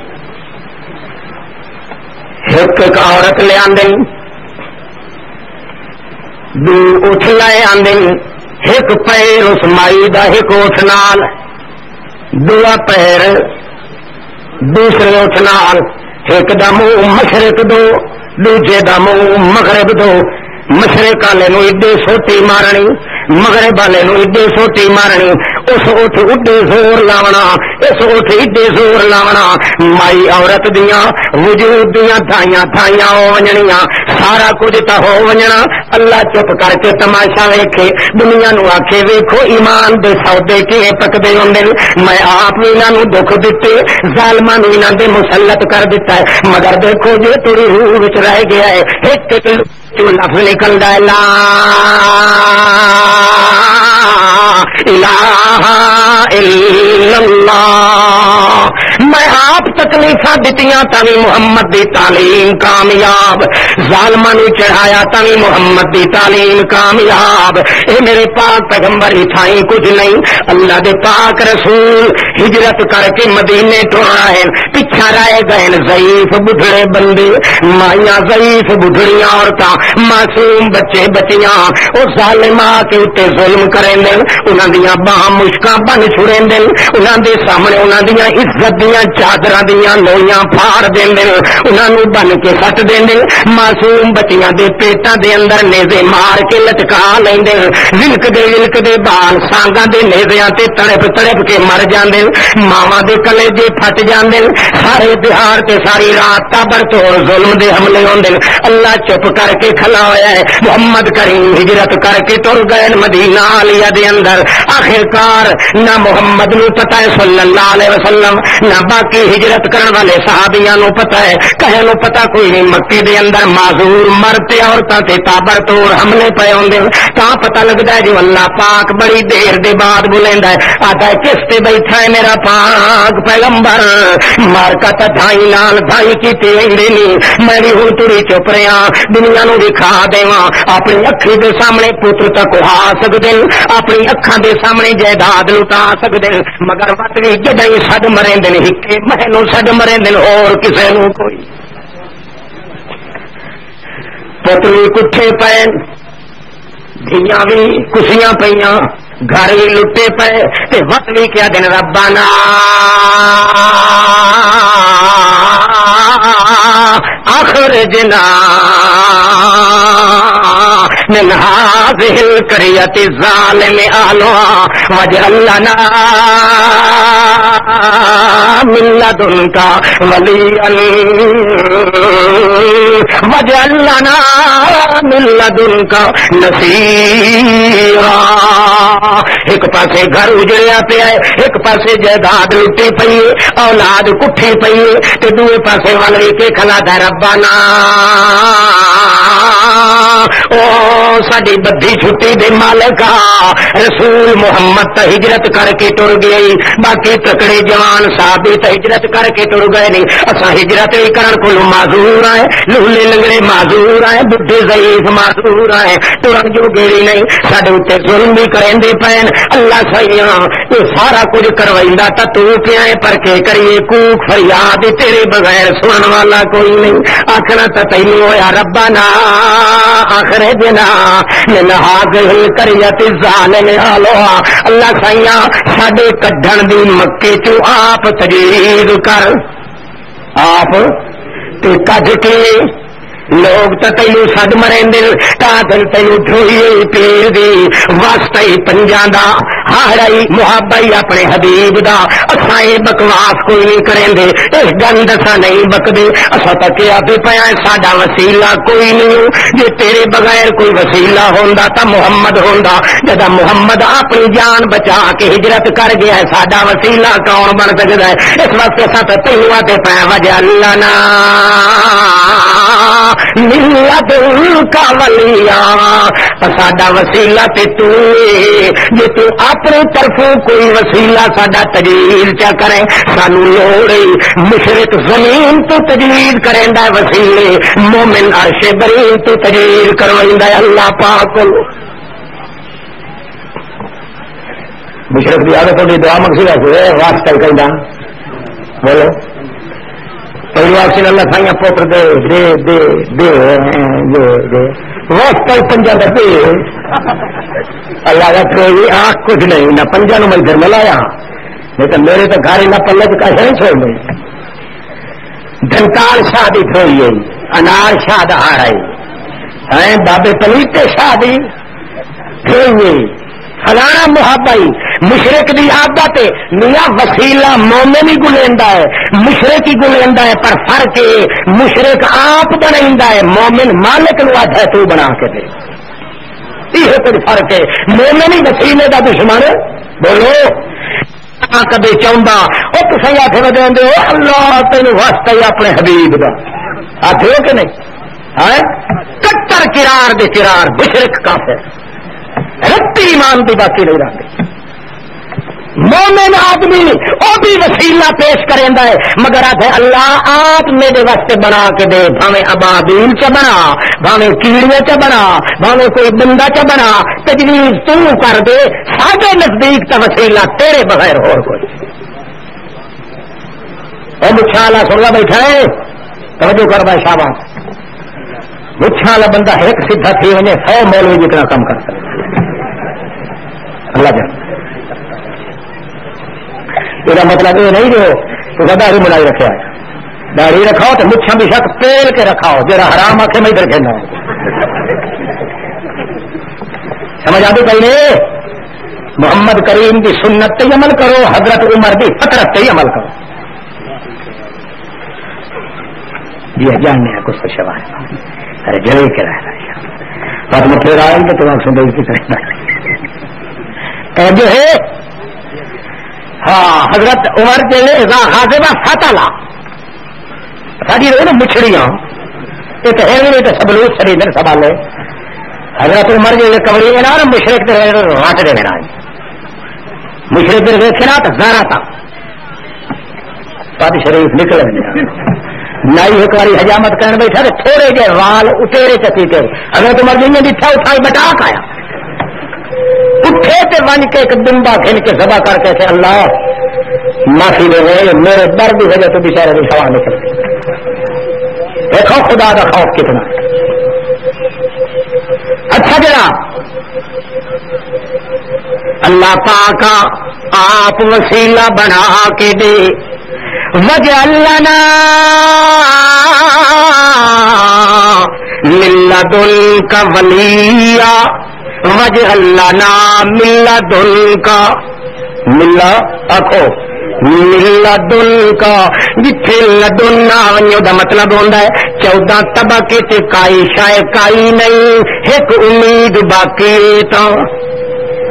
ایک عورت لے آندے دو اٹھ لائے آندے ایک پیر اس مائی دا ایک اٹھ نال دوا پیر دوسرے اٹھ نال ایک دا منہ مشرق دو دوجے دا منہ مغرب دو مشرق والے نو ایڈے سوٹی مارنی مغرب والے نو ایڈے سوٹی مارنی، اس اٹھ اڈے زور لاونا، اس اٹھ ایڈے زور لاونا، مائی عورت دیاں وجود دیاں تھائیاں تھائیاں ہو ونجنیاں، سارا کچھ تا ہو ونجنا۔ اللہ چپ کر کے تماشا ویکھے، دنیا نو آکھے ویکھو ایمان دے سودے کیویں پکدے ہوندے، میں آپ بھی انہاں نو دکھ دتے، ظالماں نو انہاں دے مسلط کر دیتا ہے، مگر دیکھو جے تیری روح وچ رہ گیا ہے ایک لفظ نکلدا ہے لا الہ الا اللہ۔ میں آپ تکلیفاں دتیاں تاوی محمد دی تعلیم کامیاب، ظالماں نو چڑھایا تاوی محمد دی تعلیم کامیاب۔ اے میرے پاک پیغمبر تھائیں کچھ نہیں، اللہ دے پاک رسول ہجرت کر کے مدینے تو آئے، پیچھا رہ گئے ضعیف بڈھڑے بندے، مائیاں ضعیف بڈھڑیاں عورتاں، معصوم بچے بچیاں، او ظالم آ کے اتے ظلم کریں دے، انہاں دیاں باہاں مشکاں بن چھڑیں دے، انہاں دے سامنے انہاں دیاں عزت دیاں چادراں دیاں لوئیاں پھاڑ دیں دے، انہاں نو بن کے سٹ دیں دے، معصوم بچیاں دے پیٹاں دے اندر نیزے مار کے لٹکا لیں دے، ولک دے بال سانگاں دے نیزیاں تے تڑپ تڑپ کے مر جاندے، ماواں دے کلیجے پھٹ جاندے، سارے بہار تے ساری رات تابر توڑ ظلم دے حملے ہوندے۔ اللہ چپ کر کے کھلا ہویا ہے، محمد کریم ہجرت کر کے ٹر گئے مدینہ عالیہ دے اندر۔ آخرکار نہ محمد نو پتہ ہے صلی اللہ علیہ وسلم، نہ باقی ہجرت کرن والے صحابیاں نو پتہ ہے، کہے نو پتہ کوئی نہیں، مکے دے اندر معذور مرتے عورتاں تے تابر توڑ حملے پے ہوندے، تاں پتہ لگدا ہے جو اللہ پاک بڑی دیر دے بعد بلیندا ہے، آتا ہے کس تے بیٹھا ہے میرا پاک پیغمبر، مارکت دھائی نال دھائی کیتی ویندے نہیں، میں بھی ہن تری چپ رہا، دنیا نو دکھا دیواں، اپنی اکھی دے سامنے پتر تک آ سکدے، اپنی اکھاں دے سامنے جائیداد لٹا سکدے، مگر وقت بھی جدیں سڈ مرندے نے ہکے محنوں سڈ مرندے اور کسے نو کوئی پتر بھی کٹھے پے، دھیاں بھی کسیاں پیاں، گھر بھی لٹے پے، تے وقت بھی کیا دن ربانا اخرجنا من هذه القرية الظالم أهلها واجعل لنا من لدنك وليا واجعل لنا من لدنك نصيرا۔ ایک پاسے گھر اجڑیا پیا ہے، ایک پاسے جائیداد لٹی پئی ہے، اولاد کٹھی پئی ہے، تے دوے پاسے والے کے کھلا دا ربانا او ساڈی بدھی چھٹی دے مالکا، رسول محمد تا ہجرت کر کے ٹر گئی، باقی تکڑے جوان صحابی تا ہجرت کر کے ٹر گئے نہیں، اساں ہجرت ہی کرن کولو معذور آئے، لولے لنگڑے معذور آئے، بڈھے ضعیف معذور آئے، ٹرن جو گیری نہیں، ساڈے اوتے ظلم بھی کریندے پین۔ اللہ سیاں یہ سارا کچھ کروائندا تا تو کیا ہے، پر کے کریے کوک فریاد تیرے بغیر سنن والا کوئی نہیں، آکھنا تا تینوں ہویا ربنا اخرجنا من هذه القرية الظالم أهلها۔ اللہ سائیاں ساڈے کڈھن دی مکے چوں آپ تجویز کر، آپ تے کڈ کے لوگ تو تینوں سڈ مرین دل کادل تینوں ڈھوئی پیر دی واسطے پنجاں دا ہاڑائی محبائی اپنے حبیب دا، اساں اے بکواس کوئی نہیں کریں دے، اس گند اساں نہیں بکدے، اساں تکیا پہ پیا ساڈا وسیلہ کوئی نہیں، جے تیرے بغیر کوئی وسیلہ ہوندا تا محمد ہوندا، جدا محمد اپنی جان بچا کے ہجرت کر گیا ہے، ساڈا وسیلہ کون بن سکدا ہے؟ اس وقت اساں تے تینوں تے پیا وجہ لنا ملت کا ولیا، ساڈا وسیلہ تے تو جے تو اپنی طرفوں کوئی وسیلہ ساڈا تجویز چا کرے، سانو لوڑ مشرق زمین تو تجویز کریندا ہے وسیلے، مومن عرش برین تو تجویز کرویندا ہے اللہ پاک کو۔ مشرق دی عادت ہوندی دعا منگسی ہے واسطہ کہندا، بولو پہلو آپ سے اللہ سائیں پوتر دے دے دے دے دے واسطہ پنجا دے اللہ کا کوئی آنکھ کچھ نہیں، نہ پنجا نو میں ادھر ملایا، نہیں تو میرے تو گھر نہ پلے کا نہیں چھوڑ گئی، دھنکار شادی تھوئی گئی، انار شاد آ رہی بابے پلیتے شادی فلانا محابائی مشرق کی عادت میاں وسیلہ مومن ہی گلیندا ہے مشرق ہی گلیندا ہے پر فرق ہے مشرق آپ بنائندا ہے مومن مالک نو آتا ہے تو بنا کے دے یہ کوئی فرق ہے مومن ہی وسیلے کا دشمن بولو کدے چاہتا وہ تصے ہاتھ بدے ہو اللہ تین واسطہ ہی اپنے حبیب کا ہاتھ ہو کہ نہیں کٹر کرار دے کرار مشرق کافر رتی ایمان دی باقی نہیں رہتے مومن آدمی وہ بھی وسیلہ پیش کریندا ہے مگر آتے اللہ آپ میرے واسطے بنا کے دے بھاویں ابابیل چ بنا بھاویں کیڑیاں چ بنا بھاویں کوئی بندہ چ بنا تجویز تو کر دے ساڈے نزدیک تا وسیلہ تیرے بغیر اور کوئی او مچھا والا سنگا بیٹھا ہے توجہ کر بھائی شاباش مچھا والا بندہ ایک سیدھا تھی ونے 100 مولوی جتنا کم کر سکتا اللہ جان یہ مطلب یہ نہیں جو داڑھی بنائی رکھا ہے داڑھی رکھاؤ تو مچھا بھی شک تیل کے رکھاؤ جرا حرام آخے میں ادھر کہنا سمجھ آ بھی پہلے محمد کریم کی سنت پہ عمل کرو حضرت عمر کی فطرت پہ عمل کرو جی جاننے کچھ تو شبہ ارے جلے کے رہ رہا ہے بات میں پھر آئیں گے تو آپ سے کی طرح جو ہے ہاں حضرت عمر حاضبہ فتح ساری رہے نا مچھڑیاں یہ تو ہے نہیں تو سب لوگ سریندر سوال ہے حضرت عمر جو کمری ہے نا مشرق ہاتھ دے میرا مشرق دے دیکھنا تو زارا تھا ساری شریف نکل نائی ایک باری حجامت کرنے بیٹھا تو تھوڑے جے وال اٹیرے چکی کے حضرت عمر جی نے دکھا اٹھائی بٹاک آیا اٹھے تے ون کے ایک دمبا کھل کے ذبح کر کے سے اللہ معافی دے رہے میرے درد کی وجہ تو بیچارے بھی سوا نکلتے دیکھو خدا کا خوف کتنا اچھا جناب اللہ پاک آپ وسیلہ بنا کے دے وجعلنا من لدنک ولیا وجعلنا من لدنک ملا آخو لدن کا جتھے لدن نہ ونجو دا مطلب ہوندا ہے 14 طبقے تے کائی شے کائی نہیں ایک امید باقی تا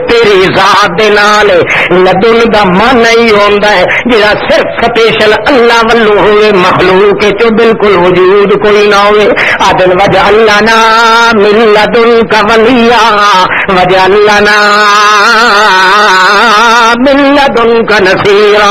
تیری ذات دے نال لدن دا من نہیں ہوندا ہے جڑا صرف سپیشل اللہ والو ہوئے مخلوق چ بالکل وجود کوئی نہ ہوئے عدل وجعلنا من لدنک ولیا وجعلنا من لدنک نصیرا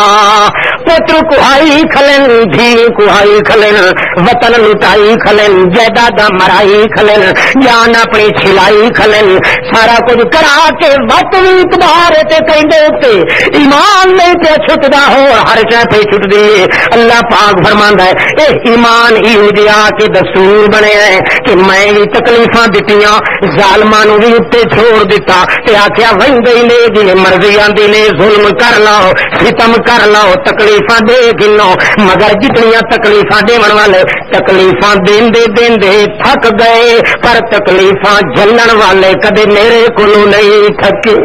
پتر کوہائی کھلن دھی کوہائی کھلن وطن لٹائی کھلن جائیداد مرائی کھلن جان اپنی چھلائی کھلن سارا کچھ کرا کے وقت بھی تمہارے تے کہندے تے ایمان نہیں پہ چھٹدا ہو ہر شے پہ چھٹ دی اللہ پاک فرماندا ہے اے ایمان ہی ہو جیا کہ دستور بنے ہے کہ میں بھی تکلیفاں دتیاں ظالماں نو بھی تے چھوڑ دیتا تے آکھیا ویندے لے جی مرضی آندی نے ظلم کر لاؤ ستم کر لاؤ تکلیفاں دے گنو مگر جتنیاں تکلیفاں دیون والے تکلیفاں دیندے دیندے تھک گئے پر تکلیفاں جھلن والے کدے میرے کولوں نہیں تھکے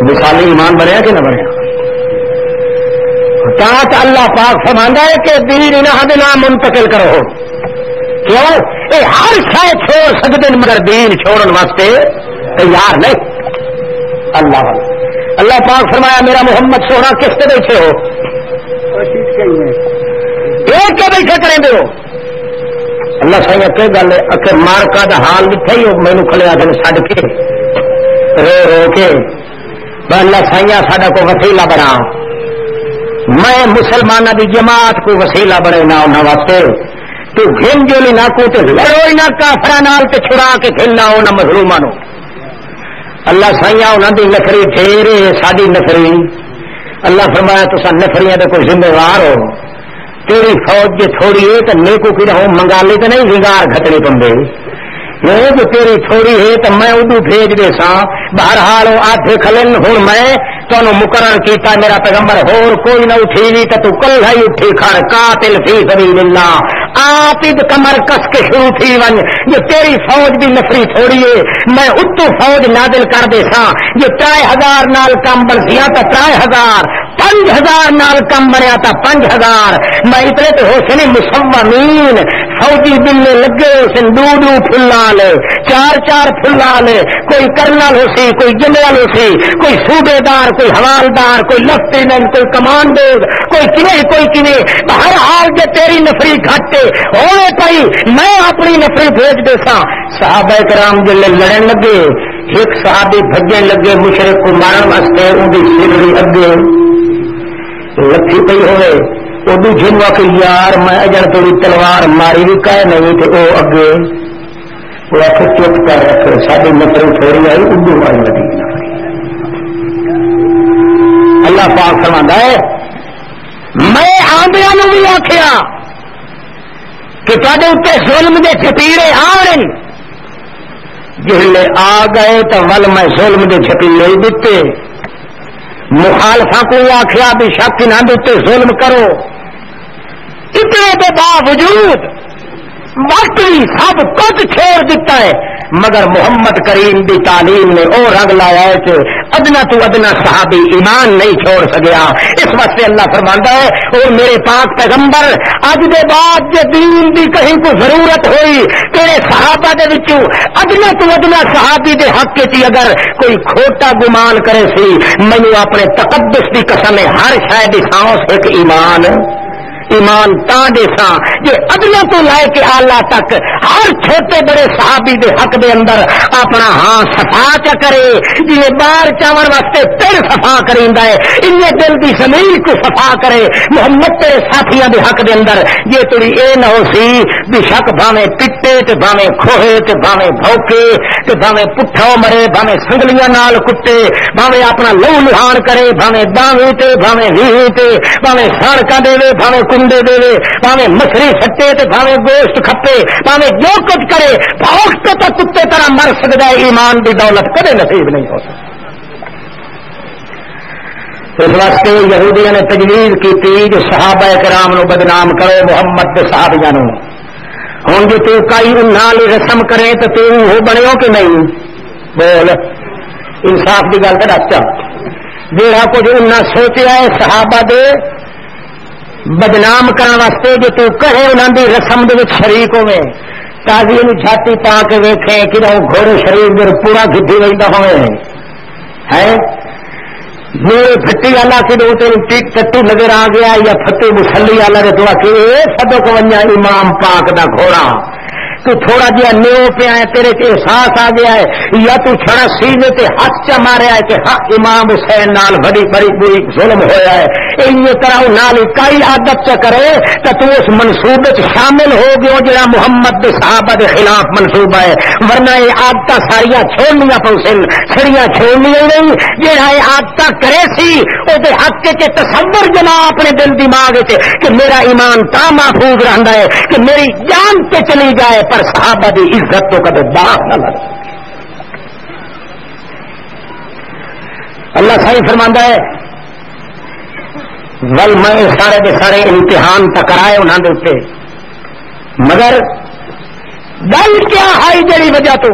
مثالی ایمان بنیا کہ نہ بنیا تاں اللہ پاک فرماندا ہے کہ دین انہاں دے نام منتقل کرو کیوں اے ہر شے چھوڑ سکدے مگر دین چھوڑن واسطے تیار نہیں اللہ پاک فرمایا میرا محمد سونا کس سے بیٹھے ہو ایک کے بیٹھے کریں دے ہو اللہ سائیں کہ گل اکے مارکا دا حال دکھا ہی مینو کھلیا دن چھڈ کے رو رو کے اللہ سائیں ساڈا کو وسیلہ بنا میں مسلمانوں کی جماعت کو وسیلہ بنے نہ انہاں واسطے تو گھن جو نہ کو تے لڑو نہ کافراں نال تے چھڑا کے کھلنا ہو نہ مظلوماں نو اللہ سائیاں انہوں دی نفری ٹھیر ساری نفری اللہ فرمایا تو سن نفریاں دے کوئی ذمہ وار ہو تیری فوج جی تھوڑی ہے تو نیکو کی رہو منگا لی تو نہیں وگار گھٹنے پندے یہ جو تیری تھوڑی ہے تو میں ادو بھیج دے سا بہرحال آدھے کھلن ہوں میں تمہیں مقرر کیتا میرا پیغمبر ہور کوئی نہ اٹھی نہیں تو کل ہی اٹھی کھڑ قاتل فی سبیل اللہ آپ کمر کس کے شروع تھی ون جو تیری فوج بھی نفری تھوڑی ہے میں اتو فوج نازل کر دے سا جو 3000 نال کم برسیاں تو 3000 5000 نال کم بنیا تھا 5000 میں اتنے تو ہو سنے مسومین فوجی بلنے لگے سن دو پھلا لے 4 پھلا لے کوئی کرنل ہو سی کوئی جنرل ہو سی کوئی صوبے دار کوئی حوالدار کوئی لیفٹیننٹ کوئی کمانڈر کوئی کیویں ہر حال جو تیری نفری گھٹے ہوئے پئی میں اپنی نفری بھیج دے سا صحابہ کرام جلے لڑن لگے ایک صحابی بھجن لگے مشرک کو مارن واسطے ان کی سیڑھی اگے لکھی پی ہوئے وہ دوجے نو کہ یار میں اجڑ تیری تلوار ماری بھی کہے نہیں تھے وہ اگے وہ آخ چپ کر رکھے ساری نفری تھوڑی آئی اردو والی لگی اللہ پاک فرماتا ہے میں آندیاں نو بھی آخیا کہ تے اتنے ظلم کے چھپیڑے آ رہے جسے آ گئے تو ول میں ظلم کے چھپیڑے دیتے مخالفا کو آخیا بھی شک نہ دیتے ظلم کرو اتنے کے باوجود وقت بھی سب کچھ چھوڑ دیتا ہے مگر محمد کریم کی تعلیم نے وہ رنگ لایا ہے کہ ادنا تو ادنا صحابی ایمان نہیں چھوڑ سکیا اس واسطے اللہ فرماندا ہے اور میرے پاک پیغمبر اج دے بعد جے دین دی کہیں کو ضرورت ہوئی تیرے صحابہ دے وچوں ادنا تو ادنا صحابی دے حق وچ اگر کوئی کھوٹا گمان کرے سی مینوں اپنے تقدس دی قسم ہے ہر شے دی سانس ایک ایمان تا دیسا جو ادنا تو لائے کے آلہ تک ہر چھوٹے بڑے صحابی دے حق دے اندر اپنا ہاں صفا چا کرے جی بار چاون واسطے پھر صفا کریندا ہے ان دل دی زمین کو صفا کرے محمد تیرے ساتھیاں دے حق دے اندر یہ تیری اے نہ ہو سی بھی شک بھاویں پٹے تے بھاویں کھوہے تے بھاویں بھوکے تے بھاویں پٹھا مرے بھاویں سنگلیاں نال کٹے بھاویں اپنا لہو لہان کرے بھاویں داویں تے بھاویں ویہے تے بھاویں سڑکاں دے بھاویں کنڈے دے بھاویں مچھلی سٹے تے بھاویں گوشت کھپے بھاویں جو کچھ کرے بھوکتے تو کتے طرح مر سکتا ہے ایمان دی دولت کدے نصیب نہیں ہو سکتی اس واسطے یہودیاں نے تجویز کی تھی جو صحابہ کرام نو بدنام کرو محمد کے صحابیاں نو ہوں جو تو کئی انہاں رسم کرے تو وہ بنے ہو کہ نہیں بول انصاف کی گل کر اچھا جہاں کچھ انہاں سوچیا ہے صحابہ دے بدنام کرنے واسطے جو تو کہے انہوں دی رسم دے شریک ہوئے تازی نو چھاتی پا کے ویکھے کہ گھوڑے شریف دے پورا گدھی وجدا ہوئے ہے میرے پھٹی والا کہ ٹٹو نظر آ گیا یا پھٹی مسلی والا نے تو کہ سب کو ونجا امام پاک دا گھوڑا تو تھوڑا جہا نیو پیا ہے تیرے سے احساس آ گیا ہے یا تو چھڑا سینے تے ہاتھ چ ماریا ہے کہ ہاں امام حسین نال بڑی بری ظلم ہویا ہے ان طرح نال کئی عادت چ کرے تو اس منصوبے شامل ہو گئے جڑا محمد دے صحابہ دے خلاف منصوبہ ہے ورنہ یہ عادت ساریا چھوڑنیاں پوسن سڑیاں چھوڑنیاں نہیں جہاں یہ عادت کرے سی وہ حق کے تصور جما اپنے دل دماغ کہ میرا ایمان تا محفوظ رہندا ہے کہ میری جان تے چلی جائے پر صحابہ دی عزت تو کبھی داغ نہ لگ اللہ صحیح فرماندا ہے ول میں سارے دے سارے امتحان ٹکرائے انہاں دے اوتے مگر گل کیا ہے جڑی وجہ تو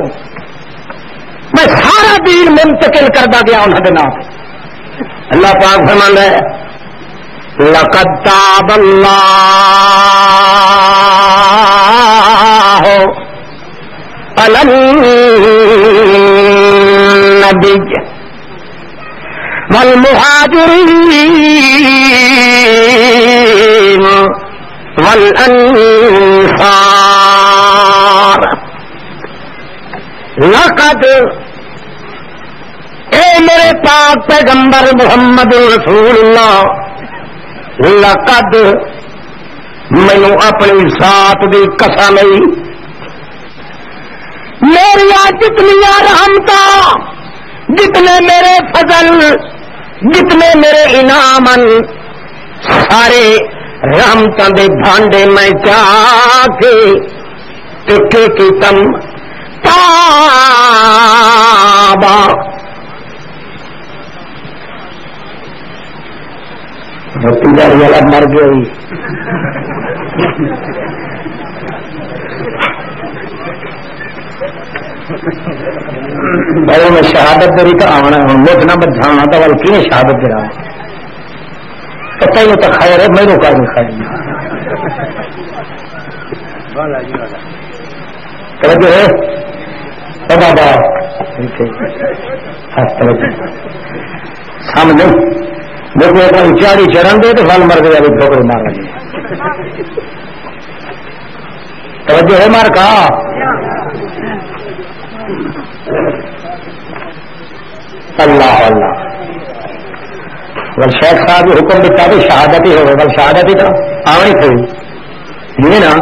میں سارا دین منتقل کردا گیا انہاں دے نام اللہ پاک فرماندا ہے لقد تاب اللہ علی النبی والمہاجرین والانصار لقد اے میرے پاک پیغمبر محمد رسول اللہ لقد مینوں اپنی ذات دی قسم میری جتنی رحمت جتنے میرے فضل جتنے میرے انعام سارے رحمتاں دے بھانڈے میں چاہ کے ٹکے کی تم تابا دھوتی داری والا مر گئی بھائی میں شہادت دری تو آنا ہوں مجھ نہ بچانا تو بل کی شہادت دے رہا پتہ ہی تو خیر ہے میں روکا نہیں خیر توجہ ہے بابا سامنے میرے کو اونچاڑی چڑھن دے تو پھل مر گیا بھی ٹھوکر مار رہی توجہ ہے مار کا اللہ اللہ بل شیخ صاحب حکم دیتا بھی شہادت ہی ہوگا بل شہادت ہی تو آنی تھی یہ نا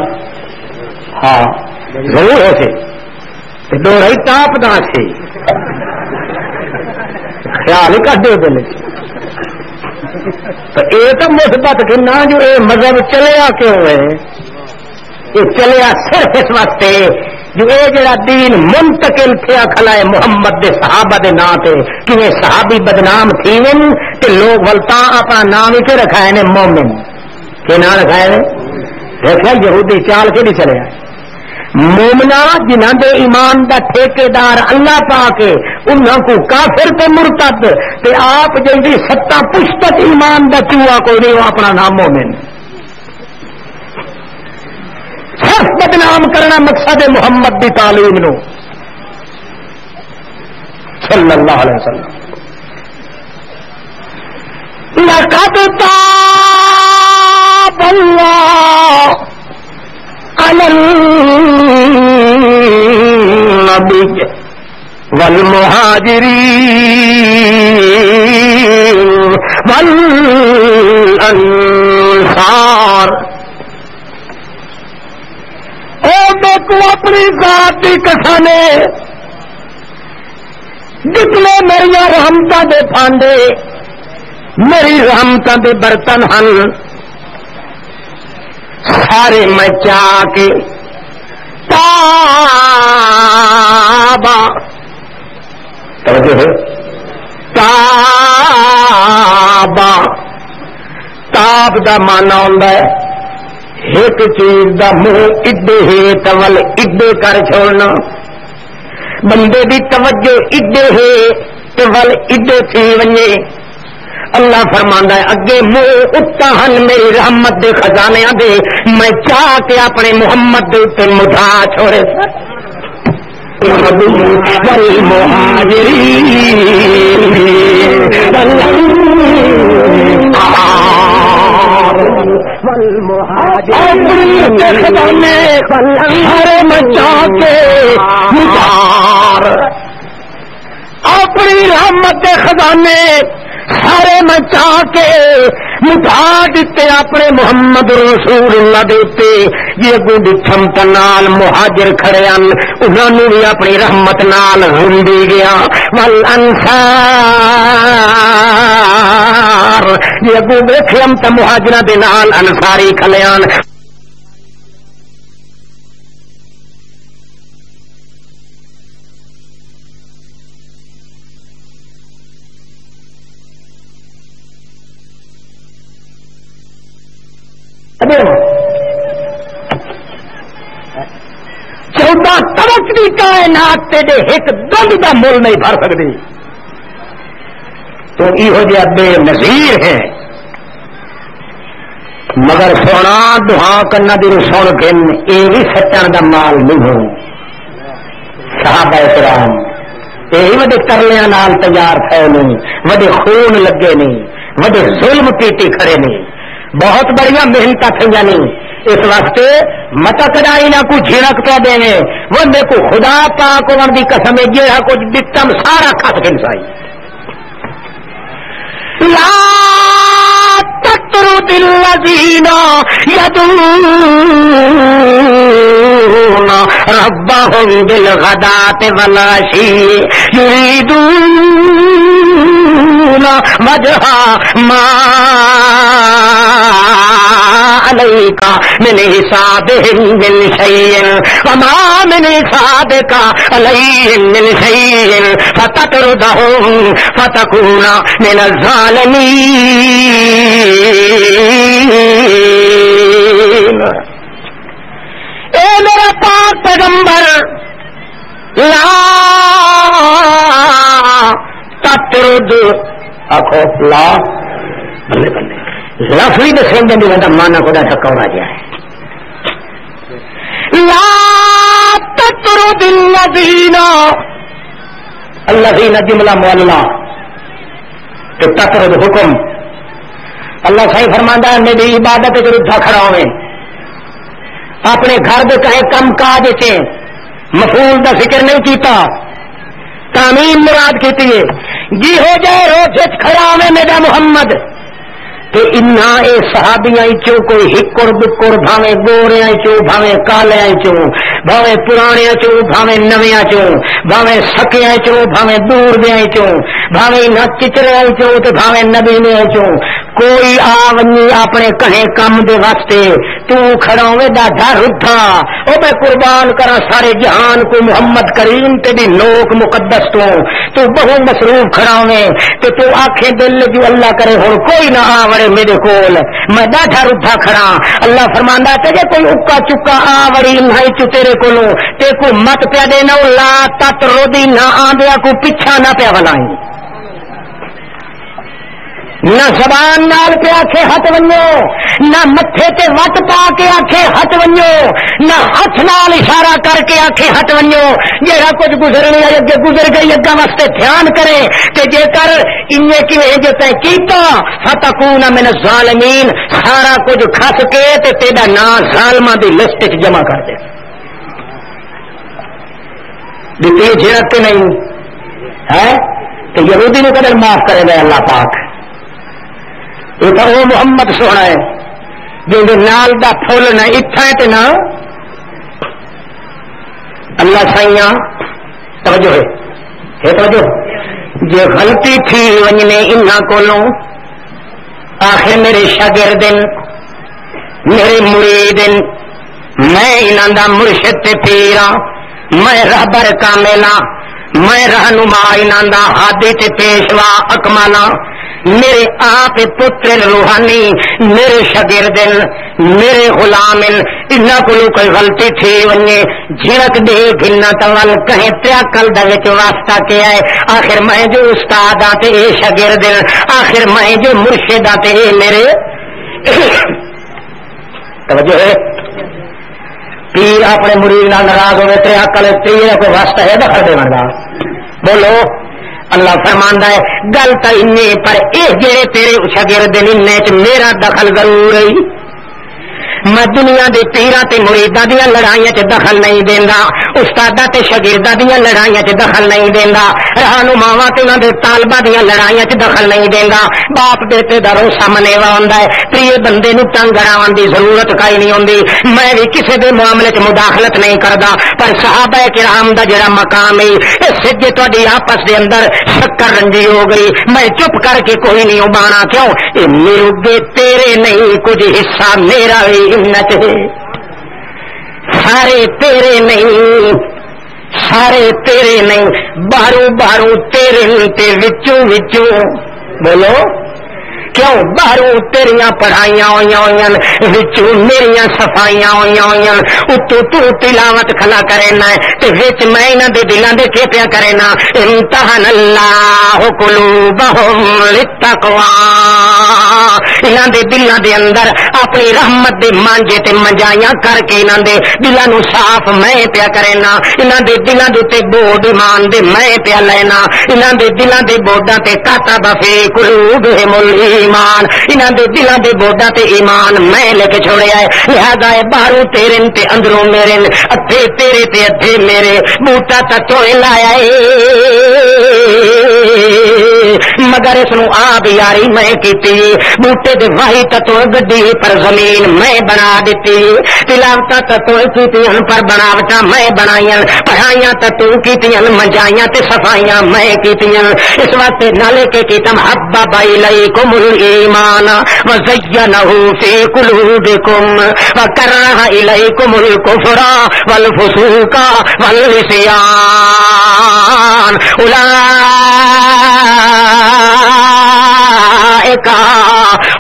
ہاں ضرور ہو سے دو رہی تاپ نہ سے خیال ہی کر دو دل تو یہ تو مثبت کنا جو یہ مذہب چلیا کیوں ہے یہ چلیا صرف اس واسطے جو اے جڑا دین منتقل تھیا کھلائے محمد دے صحابہ دے نام تے کہ صحابی بدنام تھی ون تے لوگ ولتا اپنا نام ہی کے رکھائے نے مومن کے نام رکھائے نے دیکھا یہودی چال کے نہیں چلے مومنا جنہاں دے ایمان دا ٹھیکیدار اللہ پاک انہاں کو کافر تے مرتد تے آپ جلدی ستا پشتت ایمان دا چوہا کوئی نہیں اپنا نام مومن صرف بدنام کرنا مقصد محمد دی تعلیم نو صلی اللہ علیہ وسلم لقد تاب اللہ علی النبی والمہاجرین والانصار کو اپنی ذات کی کسانے جتنے میری رحمتاں دے پھانڈے میری رحمتاں دے برتن ہن سارے میں چاہ کے تابا توجہ ہے تابا تاب دا مانا ہوندا ہے ایک چیز دا منہ اڈے ہے تول اڈے کر چھوڑنا بندے دی توجہ اڈے ہے تول اڈے تھی ونجے اللہ فرماندا ہے اگے منہ اٹھا ہن میری رحمت دے خزانے دے میں چاہ کے اپنے محمد دے تے مٹھا چھوڑے ہر مچا کے اپنی رحمت کے خزانے سارے مچا کے مٹھا دیتے اپنے محمد رسول اللہ دیتے یہ اگو ڈٹھم تنال مہاجر کھڑے ان انہوں نے بھی اپنی رحمت نال ہندی گیا والانصار یہ اگو دیکھم تا مہاجرہ دے نال انصاری کھڑے ان چودہ طرف کی کائنات تیرے ایک دم کا مل نہیں بھر سکتی تو یہ جہ بے نظیر ہے مگر سونا دہا کرنا دی سن کے یہ بھی سچن کا مال نہیں ہو صحابہ کرام یہی وڈے ترلیاں نال تیار تھے نہیں وڈے خون لگے نہیں وڈے ظلم پیٹی کھڑے نہیں بہت بڑی محنت تھیں نہیں اس واسطے مت کرائی نہ کوئی جھڑک پہ دے وہ میرے کو خدا پاک ان کی قسم جہاں کچھ دتم سارا کھٹ کے سائی لا تطرد الذین یدعون ربهم بالغداة والعشی یریدون وجہا ما عليك من حسابهم من شيء وما من حسابك عليهم من شيء فتطردهم فتكون من الظالمين. اے میرا پاک پیغمبر لا تطرد آخو لا بلے بلے لفظی دسیں گے نہیں بندہ مانا کو ٹکا ہونا جائے. لا تطرد الذین جملہ معلّہ تو تطرد حکم اللہ صحیح فرماندا ہے میری عبادت کے رکھا کھڑا ہوئے اپنے گھر دے کہیں کم کاج چ مفعول دا ذکر نہیں کیتا تعمیم مراد کیتی ہے جی ہو جائے روز کھڑا ہوئے میرا محمد تو انا اے صحابیاں چو کوئی ہکڑ بکڑ بھاویں گوریاں چو بھاویں کالیاں چو بھاویں پرانیاں چو بھاویں نویاں چو بھاویں سکیاں چو بھاویں دور دیاں چو بھاویں نہ چچڑیاں چو تے بھاویں نبیاں چو کوئی آونی اپنے کہیں کم دے واسطے تو کھڑا ہوے ڈاڈا رٹھا او میں قربان کرا سارے جہان کو محمد کریم تے دی لوک مقدس تو بہو مصروف کھڑا ہوے تے تو آنکھیں دل جو اللہ کرے ہن کوئی نہ آوڑے میرے کول میں ڈاڈا رٹھا کھڑا. اللہ فرماندا تے جے کوئی اکا چکا آوڑی نہیں چ تیرے کولوں تے کو مت پیا دینا لا تطردی نہ آندیا کو پیچھا نہ پیا ولائیں نہ زبان نال کے آکھے ہٹ ونجو نہ متھے تے وٹ پا کے آکھے ہٹ ونجو نہ ہاتھ نال اشارہ کر کے آکھے ہٹ ونجو جہاں کچھ گزرنے اگے گزر گئی اگا واسطے دھیان کرے کہ جے کر انہیں کیویں جو تے کیتا فتکون من الظالمین سارا کچھ کھس کے تے تیرا نام ظالماں دی لسٹ وچ جمع کر دے دتی جھڑک نہیں ہے کہ یہودی نے قدر معاف کرے گا اللہ پاک. یہ تو وہ محمد سونا ہے جو نال دا پھول نہ اتھا ہے نہ اللہ سائیاں توجہ ہے توجہ جو غلطی تھی ونجنے انہاں کولوں آخر میرے شاگردن میرے مریدن میں انہاں دا مرشد تے پیرا میں رہبر کاملا میں رہنما انہاں دا ہادی تے پیشوا اکمالا میرے آپ پتر روحانی میرے شاگردن میرے غلام انہاں کو کوئی غلطی تھی ونجے جھڑک دے گھلنا تول کہیں تیاکل دا وچ واسطہ کیا ہے آخر میں جو استاد آتے اے شاگردن آخر میں جو مرشد آتے اے میرے توجہ ہے. پیر اپنے مرید نال ناراض ہوئے تیاکل تیرے کو واسطہ ہے دخل دے بندہ بولو. اللہ فرماندا ہے گل تو انہیں پر اے جڑے تیرے شاگرد نے میرا دخل ضرور ہے. میں دنیا دے پیراں تے مریداں دیاں لڑائیاں تے دخل نہیں دیندا استاداں تے شاگرداں دیاں لڑائیاں تے دخل نہیں دیندا رہنماواں تے انہاں دے طالباں دیاں لڑائیاں تے دخل نہیں دیندا. باپ بیٹے دا روسا منیوا ہوندا ہے پریے بندے نوں تنگ کراون دی ضرورت کائی نہیں ہوندی. میں بھی کسے دے معاملے وچ مداخلت نہیں کردا پر صحابہ کرام دا جڑا مقام ہے اس جے تہاڈی آپس دے اندر شکر رنجی ہو گئی میں چپ کر کے کوئی نہیں ابانا کیوں اے میرے تیرے نہیں کچھ حصہ میرا ہے سارے تیرے نہیں سارے تیرے نہیں باہروں باہروں تیرے تے وچوں وچوں بولو کیوں باہروں تیریاں پڑھائیاں ہوئیاں وچوں میریاں صفائیاں ہوئیاں اتو تو تلاوت کھلا کرینا تے وچ میں انہاں دے دلاں دے کی پیا کرینا امتحان اللہ قلوبہم للتقوی انہاں دے دلاں دے اندر اپنی رحمت دے مانجے تے منجائیاں کر کے انہاں دے دلاں نو صاف میں پیا کرینا انہاں دے دلاں دے تے بوڈ ایمان دے میں پیا لینا انہاں دے دلاں دے بوڈاں تے کاتب فی قلوبہم ایمان انہاں دے دلاں دے بوڈاں تے ایمان میں لے کے چھوڑیا ہے. لہذا اے باہروں تیرے تے اندروں میرے ادھے تیرے تے ادھے میرے بوٹا تا تو لایا اے مگر اس نو آب یاری میں کیتی بوٹے دے واہی تتو گڈی پر زمین میں بنا دیتی تلاوتاں تتو کیتیاں پر بناوٹاں میں بنائیاں پڑھائیاں تتو کیتیاں منجائیاں تے صفائیاں میں کیتیاں اس واسطے نالے کے کیتم حبب الیکم الایمان وزینہ فی قلوبکم وکرہ الیکم الکفر والفسوق والعصیان اولئک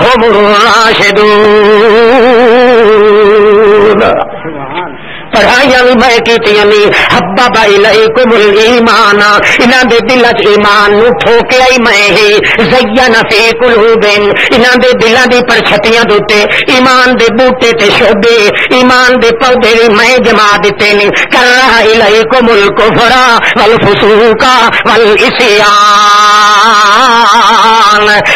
هم الراشدون پڑھائیاں بھی میں کیتیاں نہیں حبب الیکم الایمان انہاں دے دلاں وچ ایمان نو ٹھوکیا ہی میں ہی زین فی قلوبہم انہاں دے دلاں دی پرچھتیاں دے اوتے ایمان دے بوٹے تے شوبے ایمان دے پودے بھی میں جما دتے نے کرہ الیکم الکفر والفسوق والعصیان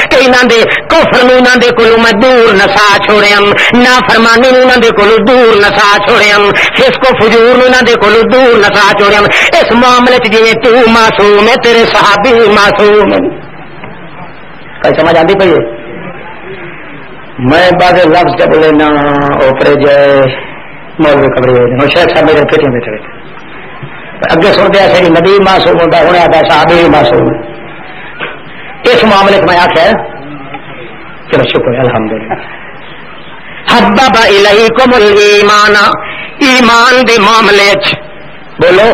کہ انہاں دے کفر نو انہاں دے کولوں میں دور نسا چھوڑیاں نافرمانی نو انہاں دے کولوں دور نسا چھوڑیاں اس کو فجور نہ دے کو دور نسا چھوڑیا اس معاملے چ جی تو معصوم ہے تیرے صحابی معصوم ہے سمجھ آتی پی میں بعد لفظ جب لینا اوپرے جائے مولوی کبڑی ہو شیخ صاحب میرے پیٹے بیٹھے اگے سنتے ایسے نبی معصوم ہوتا ہونے آتا صحابی معصوم ہے اس معاملے میں آخیا چلو شکر الحمدللہ حبب الیکم الایمان ایمان دے معاملے چ بولو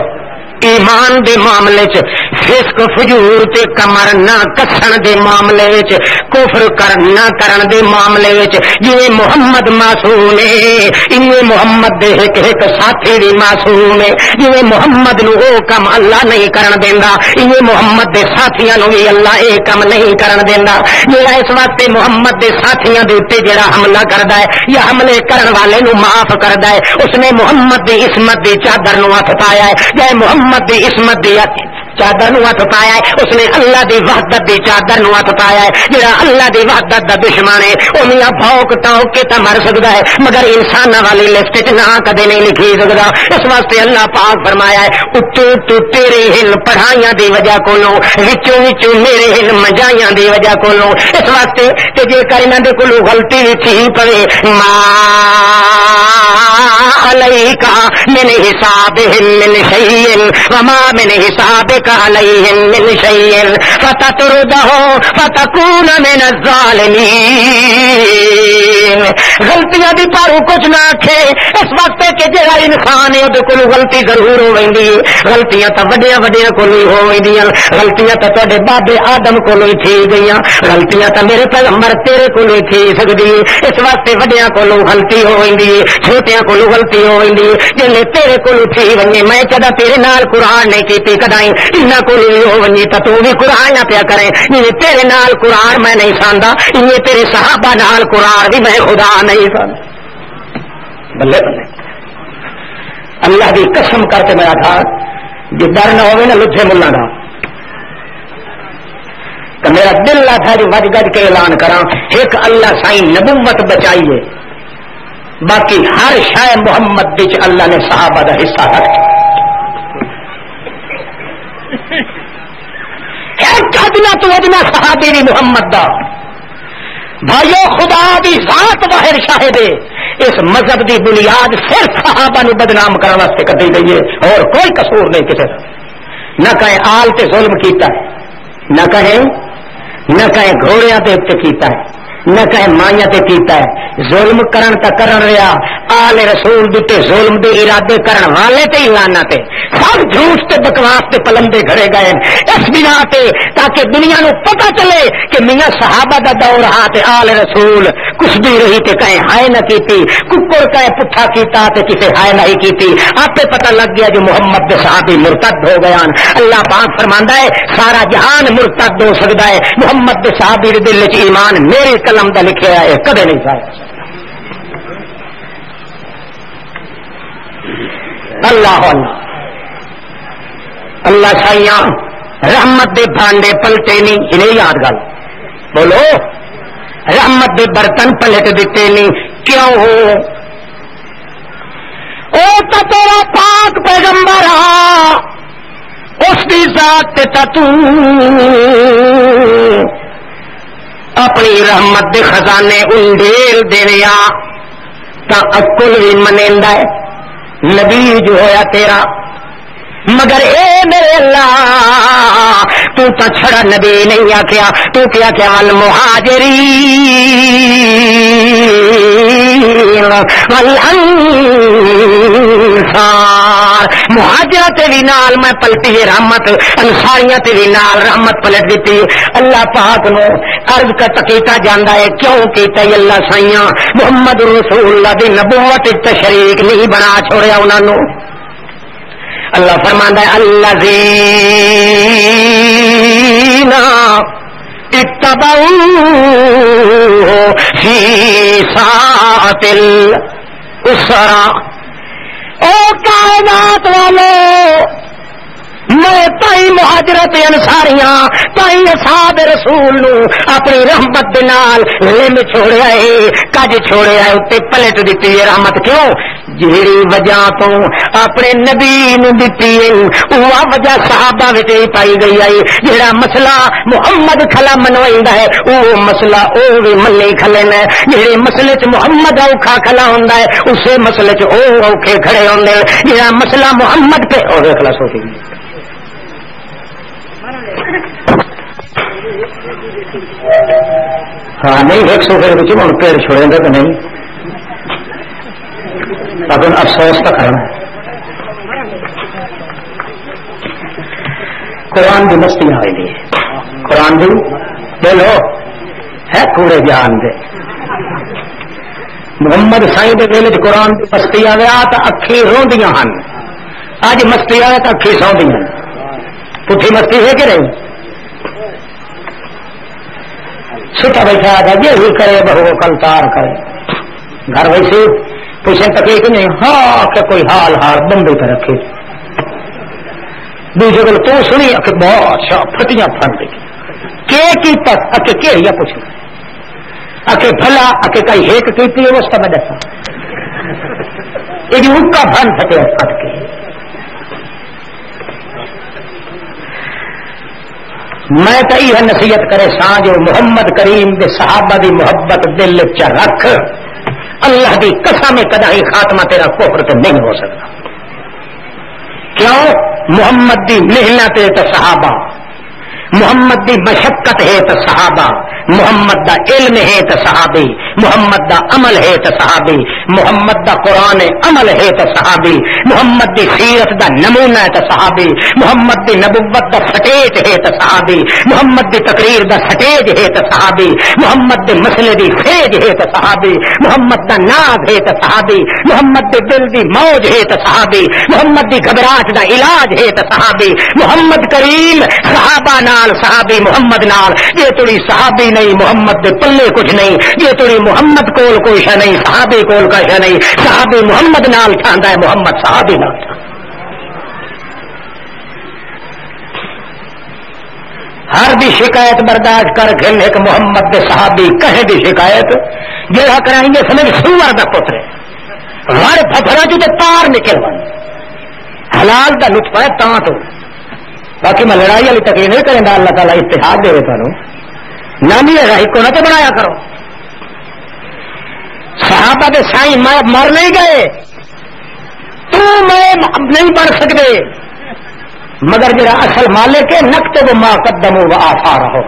ایمان دے معاملے چ فسق فجور تے کمر نہ کسن دے معاملے وچ کفر کرنا کرن دے معاملے وچ جویں محمد معصوم ہے انویں محمد دے ایک ساتھی بھی معصوم ہے جویں محمد نو او کم اللہ نہیں کرن دیندا انویں محمد دے ساتھیاں نو بھی اللہ اے کم نہیں کرن دیندا جڑا اس واسطے محمد دے ساتھیاں دے اوتے جڑا حملہ کردا ہے یا حملے کرن والے نو معاف کردا ہے اس نے محمد دی عصمت دی چادر نو ہاتھ پایا ہے جے محمد دی عصمت دی چادر نو ہاتھ پایا ہے اس نے اللہ دی وحدت دی چادر نو ہاتھ پایا ہے جڑا اللہ دی وحدت دا دشمن ہے انہاں بھوک ٹوک کے تے مر سکدا ہے مگر انساناں والی لسٹ وچ نہ کدے نہیں لکھی سکدا اس واسطے اللہ پاک فرمایا ہے اُتو تو تیرے ہن پڑھائیاں دی وجہ کولوں وچوں وچوں میرے ہن مجائیاں دی وجہ کولوں اس واسطے کہ جے کر انہاں دے کولوں غلطی تھی پوے ما علیکا من حسابہم من شیء وما من حسابک علیہم من شیء فتطردہ فتکون من الظالمین غلطیاں دی پارو کچھ نہ آکھے اس وقت کہ جڑا انسان ہے اودے کول غلطی ضرور ہو ویندی غلطیاں تے وڈیاں وڈیاں کول ہو ویندیاں غلطیاں تے تواڈے بابے آدم کول ہی تھی گئیاں غلطیاں تے میرے پیغمبر تیرے کول ہی تھی سکدی اس واسطے وڈیاں کول غلطی ہو ویندی چھوٹیاں کول غلطی ہو ویندی جے تیرے کول تھی ونجے میں کدا تیرے نال قرآن نہیں کیتی کدائی انہاں کول ہو ونجے تے تو بھی قرآن نہ پیا کرے جے تیرے نال قرآن میں نہیں ساندا یہ تیرے صحابہ نال قرآن بھی میں خدا نہیں ساندا بلے بلے اللہ کی قسم کر کے میں آخا جی ڈر نہ ہوئے نا لچھے ملا دا تو میرا دل نہ تھا جو وج گج کے اعلان کرا ایک اللہ سائیں نبوت بچائیے باقی ہر شے محمد بچ اللہ نے صحابہ دا حصہ رکھا ایک ادنا تو ادنا صحابی بھی محمد دا بھائیو خدا دی ذات باہر شاہد ہے اس مذہب دی بنیاد صرف صحابہ نو بدنام کرنے واسطے کٹی گئی ہے اور کوئی قصور نہیں کسی کا نہ کہیں آل تے ظلم کیتا ہے نہ کہیں گھوڑیاں تے کیتا ہے نہ کہیں مائیاں تے کیتا ہے ظلم کرن تا کرن رہا آل رسول دیتے ظلم دے ارادے کرن والے تے ہی لانا تے سب جھوٹ تے بکواس تے پلندے گھڑے گئے اس بنا تے تاکہ دنیا نو پتہ چلے کہ میاں صحابہ دا دور رہا تے آل رسول کچھ بھی رہی تے کہیں ہائے نہ کیتی ککڑ کہیں پٹھا کیتا تے کسے ہائے نہیں کیتی آپ پہ پتہ لگ گیا جو محمد دے صحابی مرتد ہو گیان اللہ پاک فرماندا ہے سارا جہان مرتد ہو سکدا ہے محمد دے صحابی دے دل وچ ایمان میرے قلم دا لکھیا ہے کدے نہیں جائے اللہ اللہ سائیاں رحمت دے بھانڈے پلٹے نہیں انہیں یاد گل بولو رحمت دے برتن پلٹ دیتے نہیں کیوں ہو او تو تیرا پاک پیغمبر اس دی ذات تو اپنی رحمت دے خزانے انڈیل دیویا تا اکل بھی منیندا ہے نبی جو ہویا تیرا مگر اے میرے اللہ تو چھڑا نبی نہیں آکھیا تو کیا کیا المہاجرین والانصار مہاجرت بھی نال میں پلٹی رحمت انصاریاں تے بھی نال رحمت پلٹ دیتی اللہ پاک نو عرض کر کیتا جاندا ہے کیوں کیتا اللہ سائیاں محمد رسول اللہ دی نبوت تشریک نہیں بنا چھوڑیا انہاں نو اللہ فرماندا ہے الذین اتبعوا فی ساعۃ العسرا او کائنات والو میں تائی مہاجرت انصاریاں تائی اصحاب رسول نو اپنی رحمت دے نال لم چھوڑیا ہے کج چھوڑیا ہے تے پلٹ دتی ہے رحمت کیوں جیڑی وجہ تو اپنے نبی نو دتی ہے وہ وجہ صحابہ وچ پائی گئی ہے جیڑا مسئلہ محمد کھلا منوائندا ہے وہ مسئلہ او وی منی کھلے نے جیڑے مسئلے چ محمد اوکھا کھلا ہوندا ہے اسے مسئلے چ او اوکھے کھڑے ہوندے جیڑا مسئلہ محمد پہ او خلاص ہو گئی ہاں نہیں ایک سو کے بچے ہوں پیڑ چھوڑیں گے تو نہیں اپن افسوس تو کرنا ہے قرآن کی مستیاں ہوئی دی قرآن دی بولو ہے کوڑے جان دے محمد سائی دے ویلے قرآن کی مستی آیا تو اکھی روندیاں ہن اج مستی آیا تو اکھی سوندیاں پٹھی مستی ہے کہ نہیں ستا بیٹھا تھا یہ کرے بہو کل تار کرے گھر ویسے پوچھیں تک کہ نہیں ہاں کہ کوئی حال حال بندے پہ رکھے دوسرے کو تو سنی کہ بہت شاہ پھٹیاں پھن گئی کی تک اکے کہڑیا پوچھ اکے بھلا اکے کئی ہیک کیتی ہے اس کا میں دسا یہ ان کا بھن پھٹے پھٹ کے میں تو یہ نصیحت کرے سا جو محمد کریم دے صحابہ دی محبت دل چ رکھ اللہ دی قسم کدا ہی خاتمہ تیرا کفر تو نہیں ہو سکتا کیوں محمد دی محنت ہے تو صحابہ محمد دی مشقت ہے تو صحابہ محمد دا علم ہے تو صحابی محمد دا عمل ہے تو صحابی محمد دا قرآن عمل ہے تو صحابی محمد دی سیرت دا نمونہ ہے تو صحابی محمد دی نبوت دا سٹیج ہے تو صحابی محمد دی تقریر دا سٹیج ہے تو صحابی محمد دی مسئلے دی فیج ہے تو صحابی محمد دا ناز ہے تو صحابی محمد دی دل دی موج ہے تو صحابی محمد دی گھبراہٹ دا علاج ہے تو صحابی محمد کریم صحابہ نال صحابی محمد نال یہ تھوڑی صحابی نہیں محمد دے پلے کچھ نہیں یہ تھوڑی محمد کول کوئی شے نہیں صحابی کول کا شے نہیں صحابی محمد نال چھاندا ہے محمد صحابی نال ہر دی شکایت برداشت کر کے ایک محمد دے صحابی کہے دی شکایت جہاں کرائیں گے سمجھ سور دا پتر ہر پتھرا جو تے تار نکل ون حلال دا لطف ہے تاں تو باقی میں لڑائی والی تقریر نہیں کریں گا اللہ تعالیٰ اتحاد دے تمہیں نامی ہے کو نہ تو بنایا کرو صحابہ کے سائی مر نہیں گئے تو میں نہیں بن سکتے مگر جرا اصل مالک ہے نقطے وہ ماں قدم و آفا رہو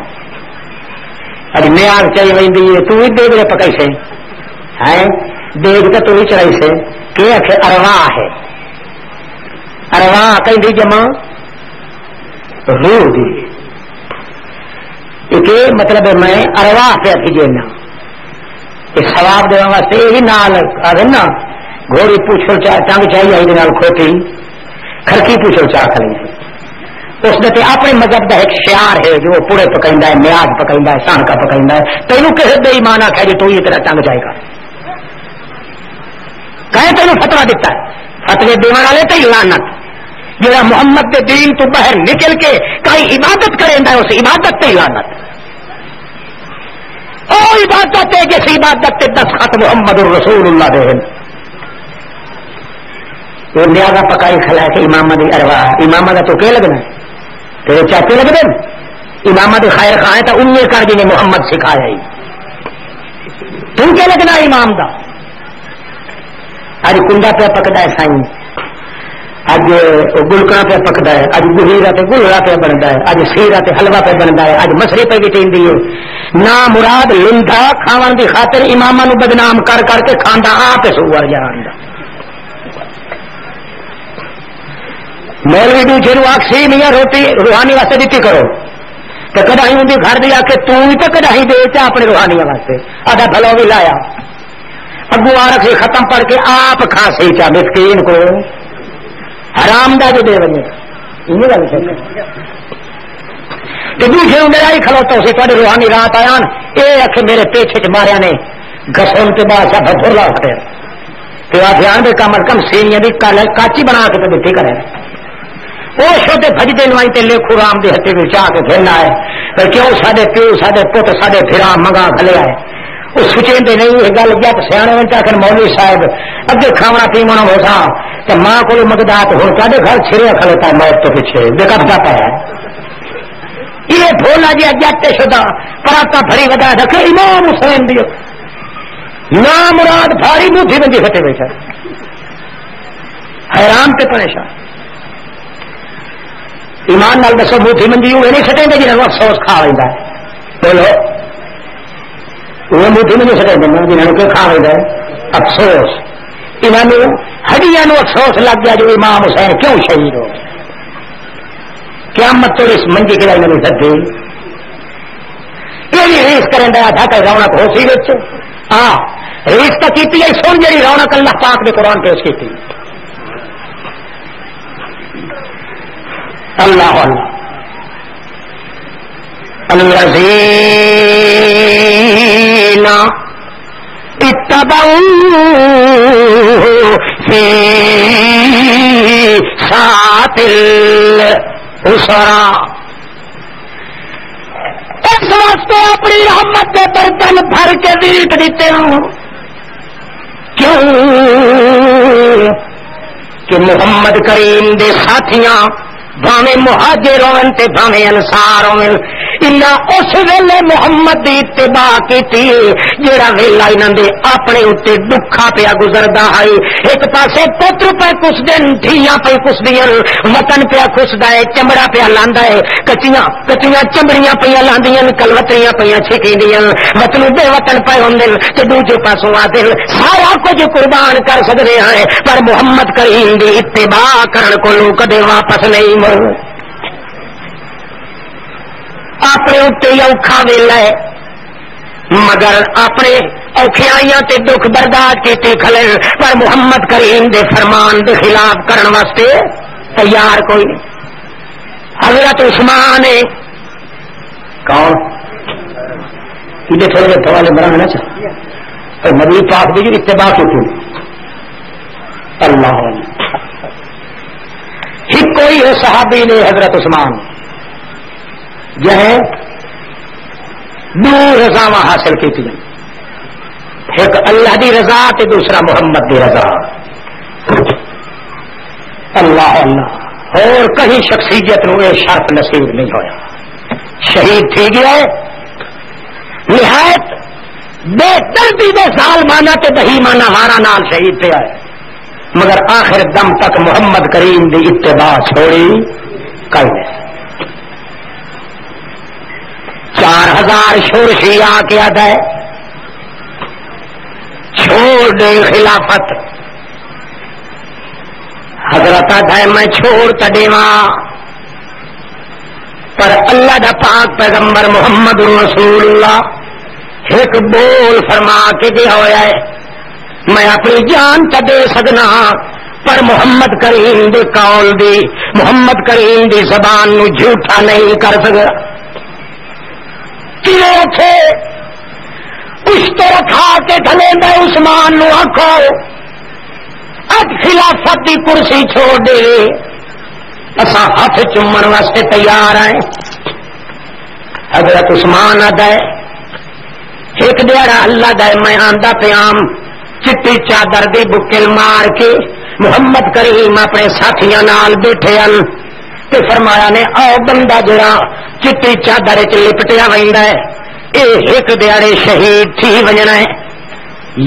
اب نیاز چاہیے وہی تو بھی دیکھ رہے پکائی سے ہے دیکھ کے تو بھی چڑھائی سے کہ ارواح ہے ارواح کہیں دی جمع روح دی ایک مطلب میں ارواح پہ تھی جینا یہ ثواب دینے واسطے یہی نال آدھے نا گھوڑی پوچھو ٹنگ چاہیے آئی نال کھوتی کھڑکی پوچھو چاہ کھڑی اس نے اپنے مذہب کا ایک شعار ہے جو پورے پکڑا ہے نیاز پکڑا ہے سانکا پکڑا ہے تینوں کسی بے ایمان آخیا جی تو یہ تیرا ٹنگ چاہے گا کہیں تینوں فتوا دیتا ہے فتوے دینے والے تو لعنت جڑا محمد کے دین تو باہر نکل کے کئی عبادت کریں اس عبادت تے لعنت او عبادت ہے جس عبادت تے دستخط محمد الرسول اللہ دے تو نیازا پکائی کھلا کے امام دی ارواح امام کا تو کیا لگنا ہے تو چاہتے لگ دیں امامت خیر خواہ تو ان کر جنہیں محمد سکھایا ہی تم کیا لگنا امام دا اج کنڈا پہ پکتا ہے سائیں اج گلکا پہ پکتا ہے اج گہیرا پہ گلڑا پہ بنتا ہے اج سیرا پہ حلوا پہ بنتا ہے اج مسری پہ بھی ٹینڈی ہے نہ مراد لندا کھاون دی خاطر اماماں نو بدنام کر کر کے کھاندا آپ سور جان دا مولوی بھی جنوں آکسی میاں روٹی روحانی واسطے دیتی کرو تو کدی ان گھر دی آ کے تھی تو کدی دے چا اپنے روحانی واسطے آدھا بھلو بھی لایا اگو آ رکھے ختم پڑھ کے آپ کھانسی چا مسکین کو حرام دا جو دے بنے دوسرے میرا ہی کھلوتا اسی تھوڑے روحانی رات آیا یہ آخ میرے پیچھے چ ماریا نے گسن کے بعد سب بھولا اٹھتے تو آپ دھیان دے کم از کم سینیاں بھی کاچی بنا کے تو دیکھی کرے وہ چھوٹے بجتے نوائی تے لکھو رام دے ہتے چاہ کے پھرنا ہے پر کیوں سارے پیو سارے پت سارے پھرا منگا کھلے آئے وہ سچے نہیں یہ گل جب سیانے میں چاہ کر مولوی صاحب اگے کھانا پیونا ہو سا تو ماں کو مقدات ہوں کدے گھر چھڑیا کھلوتا ہے موت تو پیچھے بےکبتا پایا یہ بھولا جی اجت شدہ پراتا بھری ودا رکھے امام حسین دیو نہ مراد بھاری بوٹھی بندی پھٹے بیٹھا حیران پہ پریشان ایمان نال دسو بوٹھی منجی وہ نہیں سٹیں گے جنہوں افسوس کھا لینا ہے بولو وہ بوٹھی منجی سٹیں گے جنہوں کو کھا لینا ہے افسوس انہوں نے ہڈیاں نو افسوس لگ گیا جو امام حسین کیوں شہید ہو قیامت تو اس منجی کے لائن نہیں سکتی یہ بھی ریس کریں دیا تھا کہ رونق ہو سی بچے ہاں ریس تو کی سن جی رونق اللہ پاک نے قرآن پیش کی اللہ الذین اتبعوا فی ساعۃ العسرا اس واسطے اپنی رحمت کے برتن بھر کے ویٹ دیتے ہوں کیوں کہ محمد کریم دے ساتھیاں بھاویں مہاجر ہون تے بھاویں انصار ہون انہاں اس ویلے محمد دی اتباع کیتی جیڑا ویلا انہاں دے اپنے اوتے دکھا پیا گزردا ہے ایک پاسے پتر پہ کچھ دن دھیاں پہ کچھ دن وطن پیا کھسدا ہے چمڑا پیا لاندا ہے کچیاں چمڑیاں پیا لاندیاں کلوتریاں پیا چھکیندیاں وطن بے وطن پے ہوندے تے دوجے پاسوں آدے سارا کچھ قربان کر سکدے ہیں پر محمد کریم دی اتباع کرن کولوں کدے واپس نہیں اپنے اتنے اوکھا ویلا ہے مگر اپنے اوکھیائیاں تے دکھ برداشت کیتے کھلے پر محمد کریم دے فرمان دے خلاف کرن واسطے تیار کوئی نہیں. حضرت عثمان کون تھوڑے جہاں تھوڑے بنانا چاہیے نبی پاک دی اتباع کی تھی اللہ ہی کوئی ہے صحابی نے حضرت عثمان جہیں دو رضاواں حاصل کی تھی ایک اللہ دی رضا تے دوسرا محمد دی رضا اللہ اللہ اور کہیں شخصیت نو یہ شرف نصیب نہیں ہویا شہید تھی گیا ہے نہایت بے دردی دے ظالمانہ تے بہیمانہ ہارا نال شہید پہ آئے مگر آخر دم تک محمد کریم دی اتباع چھوڑی کل نے 4000 شورشی آ کے آدھا ہے چھوڑ دے خلافت حضرت آدھا ہے میں چھوڑ تڈیواں پر اللہ دا پاک پیغمبر محمد رسول اللہ ایک بول فرما کے دیا ہوا ہے میں اپنی جان تا دے سکنا پر محمد کریم دے قول دی محمد کریم دی زبان نو جھوٹا نہیں کر سکا کیوں تھے پشت رکھا کے ڈھلے میں عثمان نو آکھو اب خلافت دی کرسی چھوڑ دے اسا ہاتھ چومن واسطے تیار ہیں. حضرت عثمان آدھا ہے ایک دیڑا اللہ دا میں آندا پیام چٹی چادر دی بکل مار کے محمد کریم اپنے ساتھیاں نال بیٹھے ہیں تے فرمایا نے او بندہ جڑا چٹی چادر چ لپٹیا ویندا ہے اے ایک دیاڑے شہید تھی وجنا ہے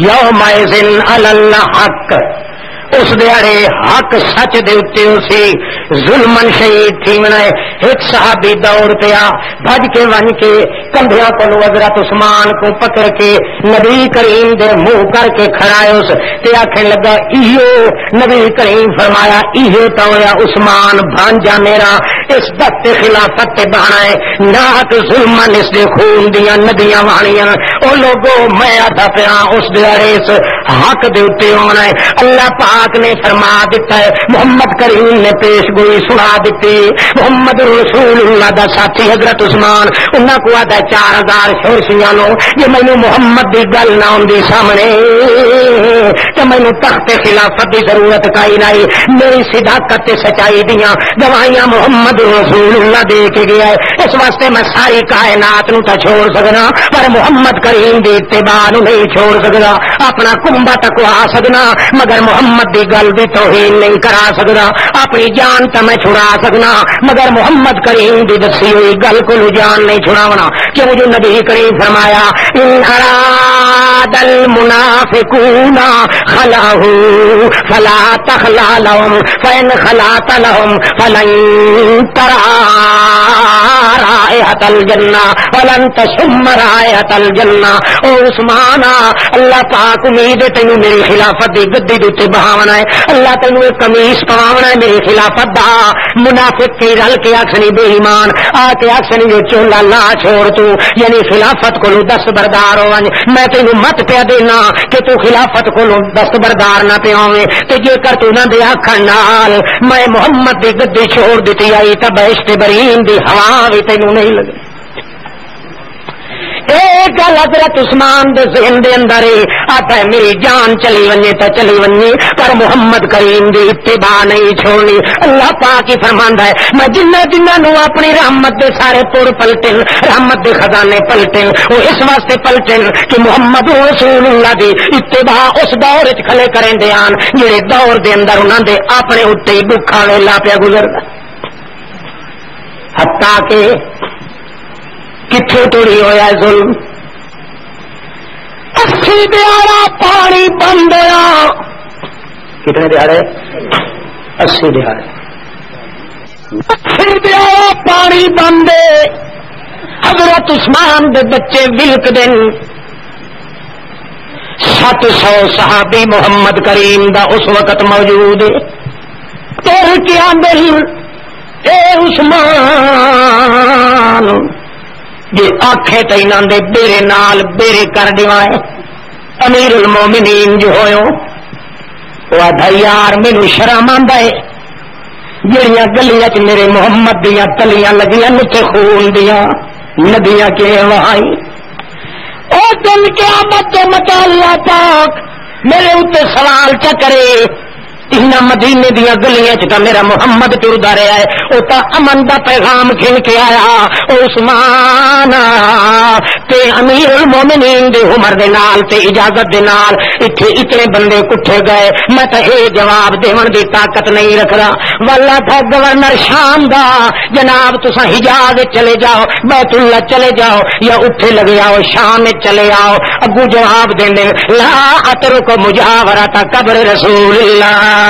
یومئذ علی الحق اس دیاڑے حق سچ دے اتے اسی ظلمن شہید تھی منائے ایک صحابی دوڑ پیا بھج کے ون کے کندھیاں کو حضرت عثمان کو پکڑ کے نبی کریم دے منہ کر کے کھڑائے اس تے آکھنے لگا ایو نبی کریم فرمایا ایو تو ہویا عثمان بھانجا میرا اس دست خلافت تے بہانا ہے ناحق ظلمن اس دے خون دیاں ندیاں وانیاں او لوگو میں آدھا پیا اس دیاڑے اس حق دے اتے ہونا ہے اللہ پاک نے فرما دیتا ہے محمد کریم نے پیش گوئی سنا دیتی محمد رسول اللہ دا ساتھی حضرت عثمان انہاں کو آدھا 4000 شورشیاں نو یہ مینوں محمد دی گل نہ ہوندی سامنے تے مینوں تخت خلافت دی ضرورت کائی نہیں میری صداقت تے سچائی دیاں گواہیاں محمد رسول اللہ دے کے گیا ہے اس واسطے میں ساری کائنات نو تا چھوڑ سکنا پر محمد کریم دی اتباع نو نہیں چھوڑ سکدا اپنا کنبا تکوا سکنا مگر محمد دی گل بھی توہین نہیں کرا سکدا اپنی جان تے میں چھڑا سکنا مگر محمد کریم دی دسی ہوئی گل کو جان نہیں چھڑاونا کیوں جو نبی کریم فرمایا ان اراد المنافقون خلاه فلا تخلع لهم فان خلعت لهم فلن ترى رائحة الجنة ولن تشم رائحة الجنة او عثمان اللہ پاک امید تینوں میری خلافت دی گدی دے تے بہاونا ہے اللہ تینوں ایک قمیص پواونا ہے میری خلافت دا منافق کی رل کے آکھنی بے ایمان آ کے آکھنی جو چولا لا چھوڑ تو یعنی خلافت کو دست بردار ہو میں تینوں مت پیا دینا کہ تو خلافت کو دست بردار نہ پیاویں تے جے کر تو نہ دے آکھن نال میں محمد دی گدی چھوڑ دتی آئی تے بہشت برین دی ہوا وی تینوں نہیں لگے ایک گل حضرت عثمان دے ذہن دے اندر آتا ہے میری جان چلی ونجے تو چلی ونجے پر محمد کریم دی اتباع نہیں چھوڑنی اللہ پاک ہی فرماندا ہے میں جنہ نو اپنی رحمت دے سارے پور پلٹن رحمت دے خزانے پلٹن وہ اس واسطے پلٹن کہ محمد رسول اللہ دی اتباع اس دور وچ کھلے کریں دے آن جڑے دور دے اندر انہاں دے اپنے اُتے دکھاں ویلا پیا گزردا حتیٰ کہ کتھے توڑی ہویا ظلم 80 دیہڑا پانی بند ہوا کتنے دیہڑے 80 دیہڑے 80 دیہڑا پانی بند حضرت عثمان دے بچے ولک دن 700 صحابی محمد کریم دا اس وقت موجود تر کیا دل اے عثمان جی آنکھیں تو انہوں دے بیرے نال بیرے کر دیوائے امیر المومنین جو ہوئے وہ آدھا یار مینوں شرم آندا ہے جڑیاں گلیاں چ میرے محمد دیاں تلیاں لگیاں نچے خون دیاں ندیاں کے وہائی او دل قیامت دے متا اللہ پاک میرے اوتے سوال چا کرے ان مدینے دیا گلیاں چ میرا محمد ٹردا رہا ہے وہ تو امن دا پیغام کھن کے آیا عثمان تے امیر المومنین دے عمر دے نال تے اجازت دے نال ایتھے اتنے بندے کٹھے گئے میں تے اے جواب دیون دی طاقت نہیں رکھدا والا تھا گورنر شام دا جناب تساں حجاز چلے جاؤ بیت اللہ چلے جاؤ یا اٹھے لگے آؤ شام چلے آؤ اگو جواب دینے لا اترک مجاورت قبر رسول اللہ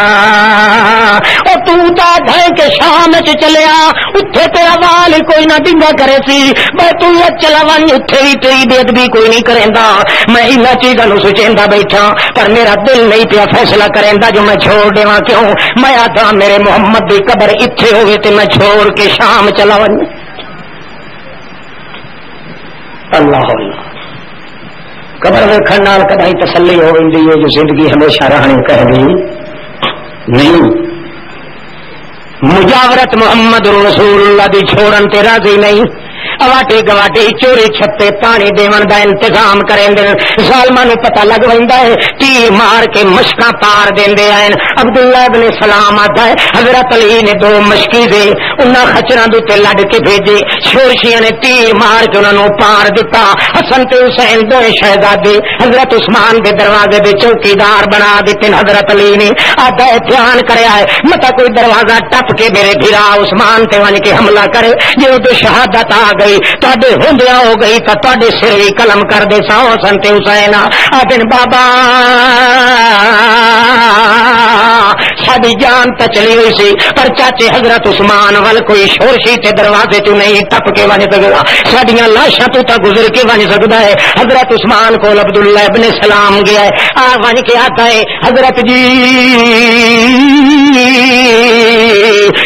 او تو تا دھے کے شام چ چلیا اٹھے تیرا وال کوئی نہ ڈنگا کرے سی میں تو چلا ون اٹھے بھی تیری بے ادبی کوئی نہیں کریندا میں انہاں چیزاں نو سوچیندا بیٹھا پر میرا دل نہیں پیا فیصلہ کریندا جو میں چھوڑ دیواں کیوں میں آتا میرے محمد دی قبر ایتھے ہوے تے میں چھوڑ کے شام چلا ون اللہ اللہ قبر ویکھن نال کدی تسلی ہو ویندی ہے جو زندگی ہمیشہ رہنی کہہ گئی نہیں مجاورت محمد رسول اللہ دی چھوڑن تے راضی نہیں اواٹی گواٹی چوری چھپے پانی دیون دا انتظام کریں دے. ظالماں نوں پتہ لگ ویندا ہے تیر مار کے مشکاں پار دیندے ہیں. عبداللہ ابن سلام آتا ہے حضرت علی نے 2 مشکی دے انہاں خچراں دے تے لڑ کے بھیجے. شورشیاں نے تیر مار کے انہاں نوں پار دتا. حسن تے حسین دو شہزادے حضرت عثمان دے دروازے دے چوکیدار بنا دتے. حضرت علی نے آتا ہے دھیان کریا ہے متا کوئی دروازہ ٹپ کے میرے بھرا عثمان تے ون کے حملہ کرے. جے او شہادت آ گئی تواڈے ہوندیاں ہو گئی تے تواڈے سر وی قلم کر دے سا حسن تے حسین. آدن بابا ساری جان تے چلی ہوئی سی پر چاچے حضرت عثمان ول کوئی شورشی تے دروازے تو نہیں ٹپ کے ون سکدا. ساڈیاں لاشاں تو تا گزر کے ون سکدا ہے. حضرت عثمان کو عبداللہ ابن سلام گیا ہے آ ون کے آتا ہے حضرت جی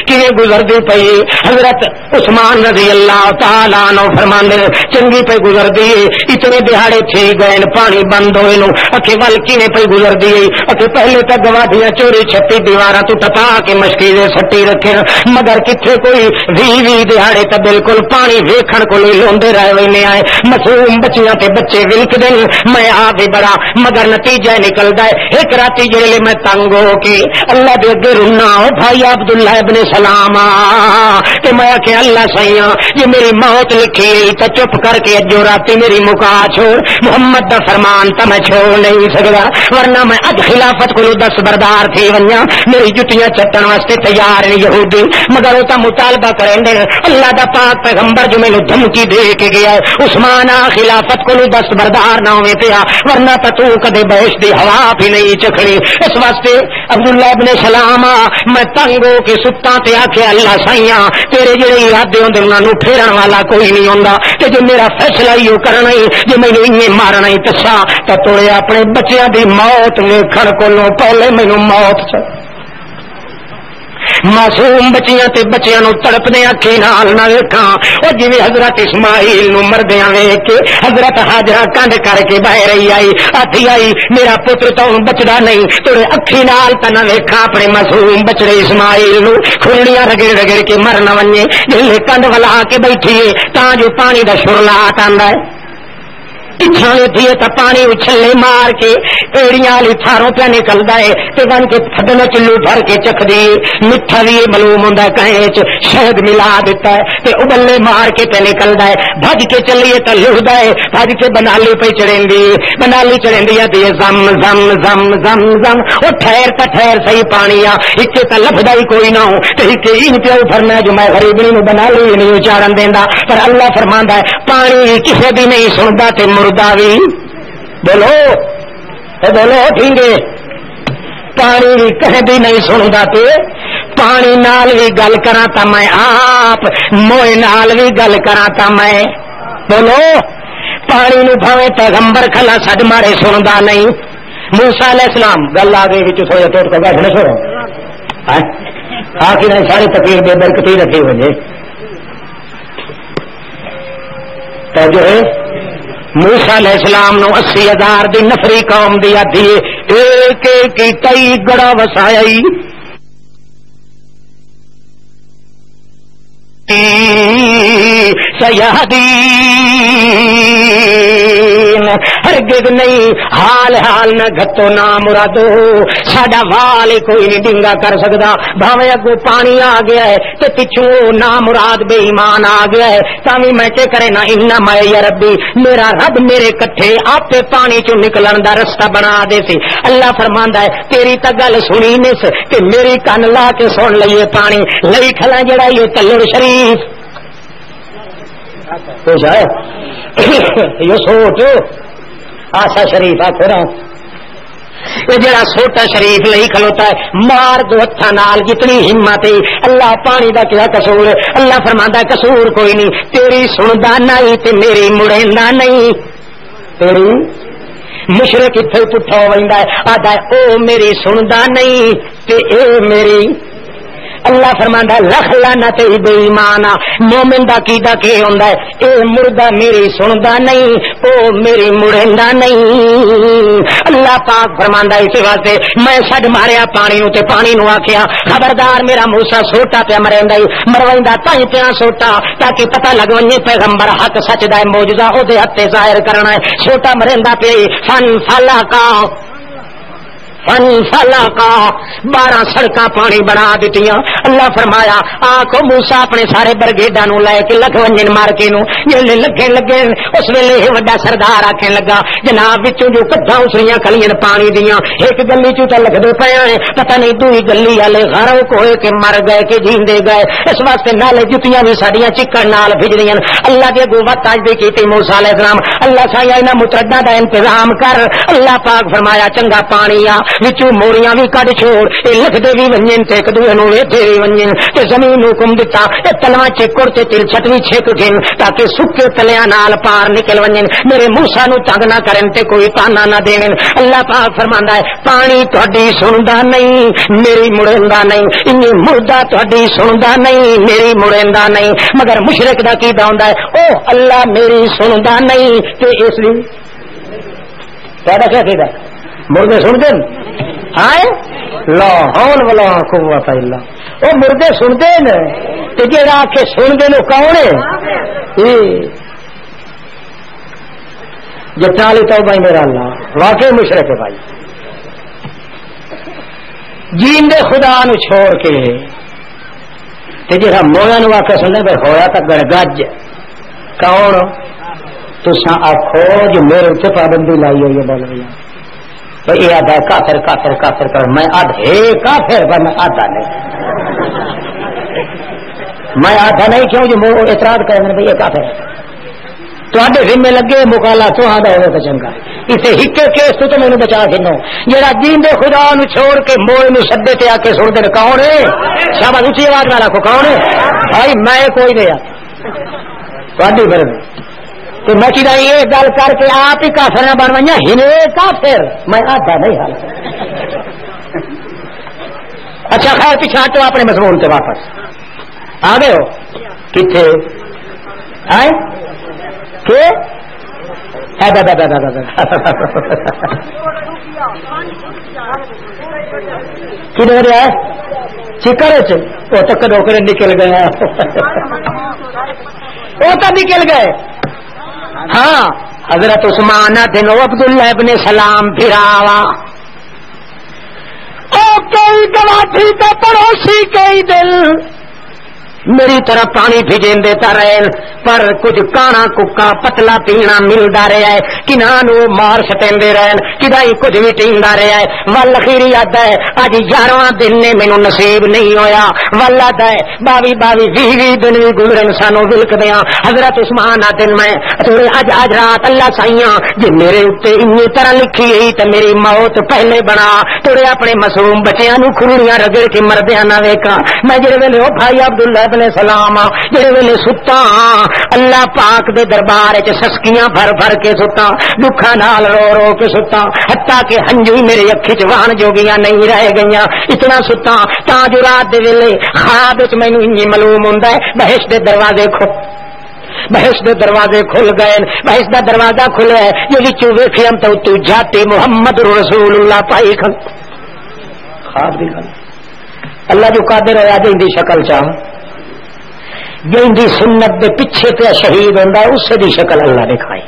کیویں گزردی پئی. حضرت عثمان رضی اللہ تعالی عنہ فرماندے چنگی پہ گزر دی اتنے دہاڑے تھے گئے پانی بند ہوئے نو اکھے ول کیویں پہ گزر دی اکھے پہلے تک گواڈیاں چوری چھپی دیواراں تو ٹپا کے مشکی دے سٹی رکھے مگر کتھے کوئی 20 دہاڑے تے بالکل پانی ویکھن کو لوندے رہ وینے آئے. معصوم بچیاں تے بچے ولک دے میں آ بھی بڑا مگر نتیجہ نکلدا ہے ایک راتی جڑے میں تنگ ہو کے اللہ دے اگے رونا او بھائی عبداللہ ابن سلام تے میں کہ اللہ سیاں یہ میری موت لکھی تے چپ کر کے جو راتی میری مکا چھوڑ محمد دا فرمان تے میں چھوڑ نہیں سکدا ورنہ میں اج خلافت کو دستبردار تھی ونیا میری جتیاں چٹن واسطے تیار نہیں یہودی مگر او تا مطالبہ کریں دے اللہ دا پاک پیغمبر جو مینوں دھمکی دے کے گیا ہے عثمان خلافت کو دستبردار نہ ہوے پیا ورنہ تے تو کدے بہش دی ہوا بھی نہیں چکھنی. اس واسطے عبداللہ ابن سلام میں تنگ ہو کے ستا تے آکھیا اللہ سائیاں تیرے جڑے ارادے ہوندے انہاں نوں پھیرن والا کوئی نہیں ہوندا تے جو میرا فیصلہ ہی کرنا ہی جو مینوں انہیں مارنا ہی تسا تے توڑے اپنے بچیاں دی موت ویکھن کولوں پہلے مینوں موت چ معصوم بچیاں تے بچیاں نو تڑپنے اکھیں نال نہ ویکھاں او جویں حضرت اسماعیل نو مردیاں ویکھ کے حضرت ہاجرہ کنڈ کر کے بہ رہی آئی آتی آئی میرا پتر تو بچدا نہیں تیرے اکھیں نال تے نہ ویکھاں اپنے معصوم بچڑے اسماعیل نو کھولیاں رگڑ رگڑ کے مر نہ ونجے جلے کنڈ ولا کے بیٹھی ہے تاں جو پانی دا شرلات آندا ہے پچھا ویٹھیے تو پانی اچھلے مار کے ایڑیاں والی تھاروں پہ نکلدا ہے تے بن کے پھڈنا چلو بھر کے چکھ دی میٹھا بھی معلوم ہوندا کہیں شہد ملا دیتا ہے تے ابلے مار کے تے نکلدا ہے بھج کے چلیے تے لڑدا ہے بھج کے بنالی پہ چڑھیندی بنالی چڑھیندی ہے تے زم زم زم زم زم او ٹھہر تے ٹھہر صحیح پانی آ اتے تے لبدا ہی کوئی نہ ہو تے اتے این پیو فرمایا جو میں غریبی نو بنالی نہیں اچارن دیندا پر اللہ فرماندا ہے پانی کسے بھی نہیں سندا تے بھی بولو بولو ٹھیک پانی بھی کہیں بھی نہیں سنتا تے پانی نال بھی گل کرا تا میں آپ موئے نال بھی گل کرا تا میں بولو پانی نو بھاوے پیغمبر کھلا سج مارے سنتا نہیں. موسیٰ علیہ السلام گل آ گئی بچ سویا ٹوٹ کے بیٹھنے چھوڑو آخر ساری تقریر بے برکتی رکھی ہوئے تو جو ہے موسیٰ علیہ السلام نو 80,000 دی نفری قوم دی آدھی ایک ایک کئی گڑا وسایا ہرگز نہیں حال حال نہ گھتو نہ مرادو ساڈا وال کوئی نہیں ڈنگا کر سکتا بھاویں اگو پانی آ گیا ہے تے پچھوں نہ مراد بے ایمان آ گیا ہے تاوی میں کہ کرے نہ انما میں یا ربی میرا رب میرے کٹھے آپ پانی چوں نکلن دا رستہ بنا دے سی. اللہ فرماندا ہے تیری تا گل سنی نس تے میری کن لا کے سن لئیے پانی لئی کھلا جڑا یہ تلڑ شریف یہ سوٹ آسا شریف آخر یہ جڑا سوٹا شریف لئی کھلوتا ہے مار دو ہتھاں نال جتنی ہمت ہے اللہ پانی دا کیا قصور اللہ فرماندا ہے قصور کوئی نہیں تیری سندا نہیں تے میری مڑیندا نہیں تیری مشرق اتھے پٹھا ویندا ہے آدا او میری سندا نہیں تے اے میری اللہ فرماندا لکھ لعنت بے ایمان مومن دا کیدا کی ہوندا ہے اے مردہ میری سندا نہیں او میری مڑیندا نہیں اللہ پاک فرماندا اسی واسطے میں چھڈ ماریا پانی نو تے پانی نو آکھیا خبردار میرا موسیٰ سوٹا پیا مریندا مروندا تاں پیا سوٹا تاکہ پتہ لگ ونجے پیغمبر حق سچ دا معجزہ او دے ہتھ ظاہر کرنا ہے سوٹا مریندا پیا فن فلا کا کا 12 سڑکاں پانی بنا دتیاں اللہ فرمایا آکھو موسیٰ اپنے سارے برگیڈاں نو لے کے لکھ ونجن مار کے نو جلے لگے لگے اس ویلے یہ وڈا سردار آکھن لگا جناب وچوں جو کڈھا اسریاں کلیاں پانی دیاں ایک گلی چوں تے لگدے پئے ہیں پتہ نہیں دوئی گلی والے غرق ہوئے کہ مر گئے کہ جیندے گئے اس واسطے نالے جتیاں بھی ساڈیاں چکن نال بھجدیاں اللہ دے اگوں وقت اج دی کیتی موسیٰ علیہ السلام اللہ سایا انہاں مترداں دا انتظام کر اللہ پاک فرمایا چنگا پانی آ وچوں موریاں بھی کڈ چھوڑ اے لکھدے بھی ونجن تے ایک دوے نوں ویدے بھی ونجن تے زمین حکم دتا اے تلواں چکڑ تے تل چھٹ وی چھک گن تاکہ سکے تلیاں نال پار نکل ونجن میرے موسیٰ نوں تنگ نہ کرن تے کوئی تانا نہ دین اللہ پاک فرماندا ہے پانی تہاڈی سندا نہیں میری مڑیندا نہیں انی مردہ تہاڈی سندا نہیں میری مڑیندا نہیں مگر مشرک دا کیدا ہوندا ہے او اللہ میری سندا نہیں تے اس لیے تہاڈا کیا کیدا مردے سن دین آئے لا حول ولا قوت الا او مردے سنتے نے تے جڑا کہ سنتے نو کون ہے جتالی توبہ میرا اللہ واقعی مشرک ہے بھائی جیندے خدا نو چھوڑ کے تے جڑا مویا نو واقعہ سننے بے ہویا تا گڑگج کون تساں آکھو جو میرے تے پابندی لائی ہوئی ہے بولیا یہ آدھا کافر کافر کافر کر میں آدھے کافر پر میں آدھا نہیں میں آدھا نہیں کیوں جو اعتراض کریں میں یہ کافر تو آدھے ذمے لگے مکالا تو آدھا ہوئے تو چنگا اسے ہکے کیس تو میں نے بچا گنو جڑا جیندے خدا نو چھوڑ کے موئے نو سدے تے آ کے سن دے کون ہے شاباش اونچی آواز نہ رکھو کون ہے بھائی میں کوئی نہیں تھوڑی پھر تو میں کہا یہ گل کر کے آپ ہی کافر نہ بن وجہ ہنے کافر میں آدھا نہیں حال اچھا خیر پیچھے ہٹو اپنے مضمون کے واپس آ گئے ہو کتنے آئے کہ کدھر ہے چکر وہ تک ڈوکرے نکل گئے وہ تو نکل گئے ہاں حضرت عثمان دن عبداللہ ابن سلام پھراوا او کئی گواٹھی کا پڑوسی کئی دل میری طرف پانی بھیجیں دیتا رہے پر کچھ کانا ککا پتلا پینا ملتا رہا ہے کنانو مار سٹیندے رہن کدائی کچھ بھی ٹیندا رہا ہے ول اخیری آتا ہے اج 11واں دن نے مینوں نصیب نہیں ہویا ول آتا ہے 22 دن بھی گزرن سانو ولکدیاں حضرت عثمان دن میں اج رات اللہ سائیاں جی میرے اوتے انی طرح لکھی ہوئی تے میری موت پہلے بنا تورے اپنے معصوم بچیاں نو کھوڑیاں رگڑ کے مردیاں نہ ویکھاں میں جڑے ویلے او بھائی عبداللہ سلام جڑے ویلے ستا اللہ پاک دے دربار وچ سسکیاں بھر بھر کے ستا دکھاں نال رو رو کے ستا حتیٰ کہ ہنجو میرے اکھ وچ وہن جوگیاں نہیں رہ گئیاں اتنا ستا تا جو رات دے ویلے خواب وچ مینوں انج معلوم ہوندا ہے بہشت دے دروازے بہشت دے دروازے کھل گئے بہشت دا دروازہ کھلیا ہے جو وچوں ویکھیاں تو جاتے محمد رسول اللہ پائی کھل خواب دی گل اللہ جو قادر ہے اج دی شکل چاہ جی سنت دے پیچھے پہ شہید ہوتا ہے اس دی شکل اللہ دکھائی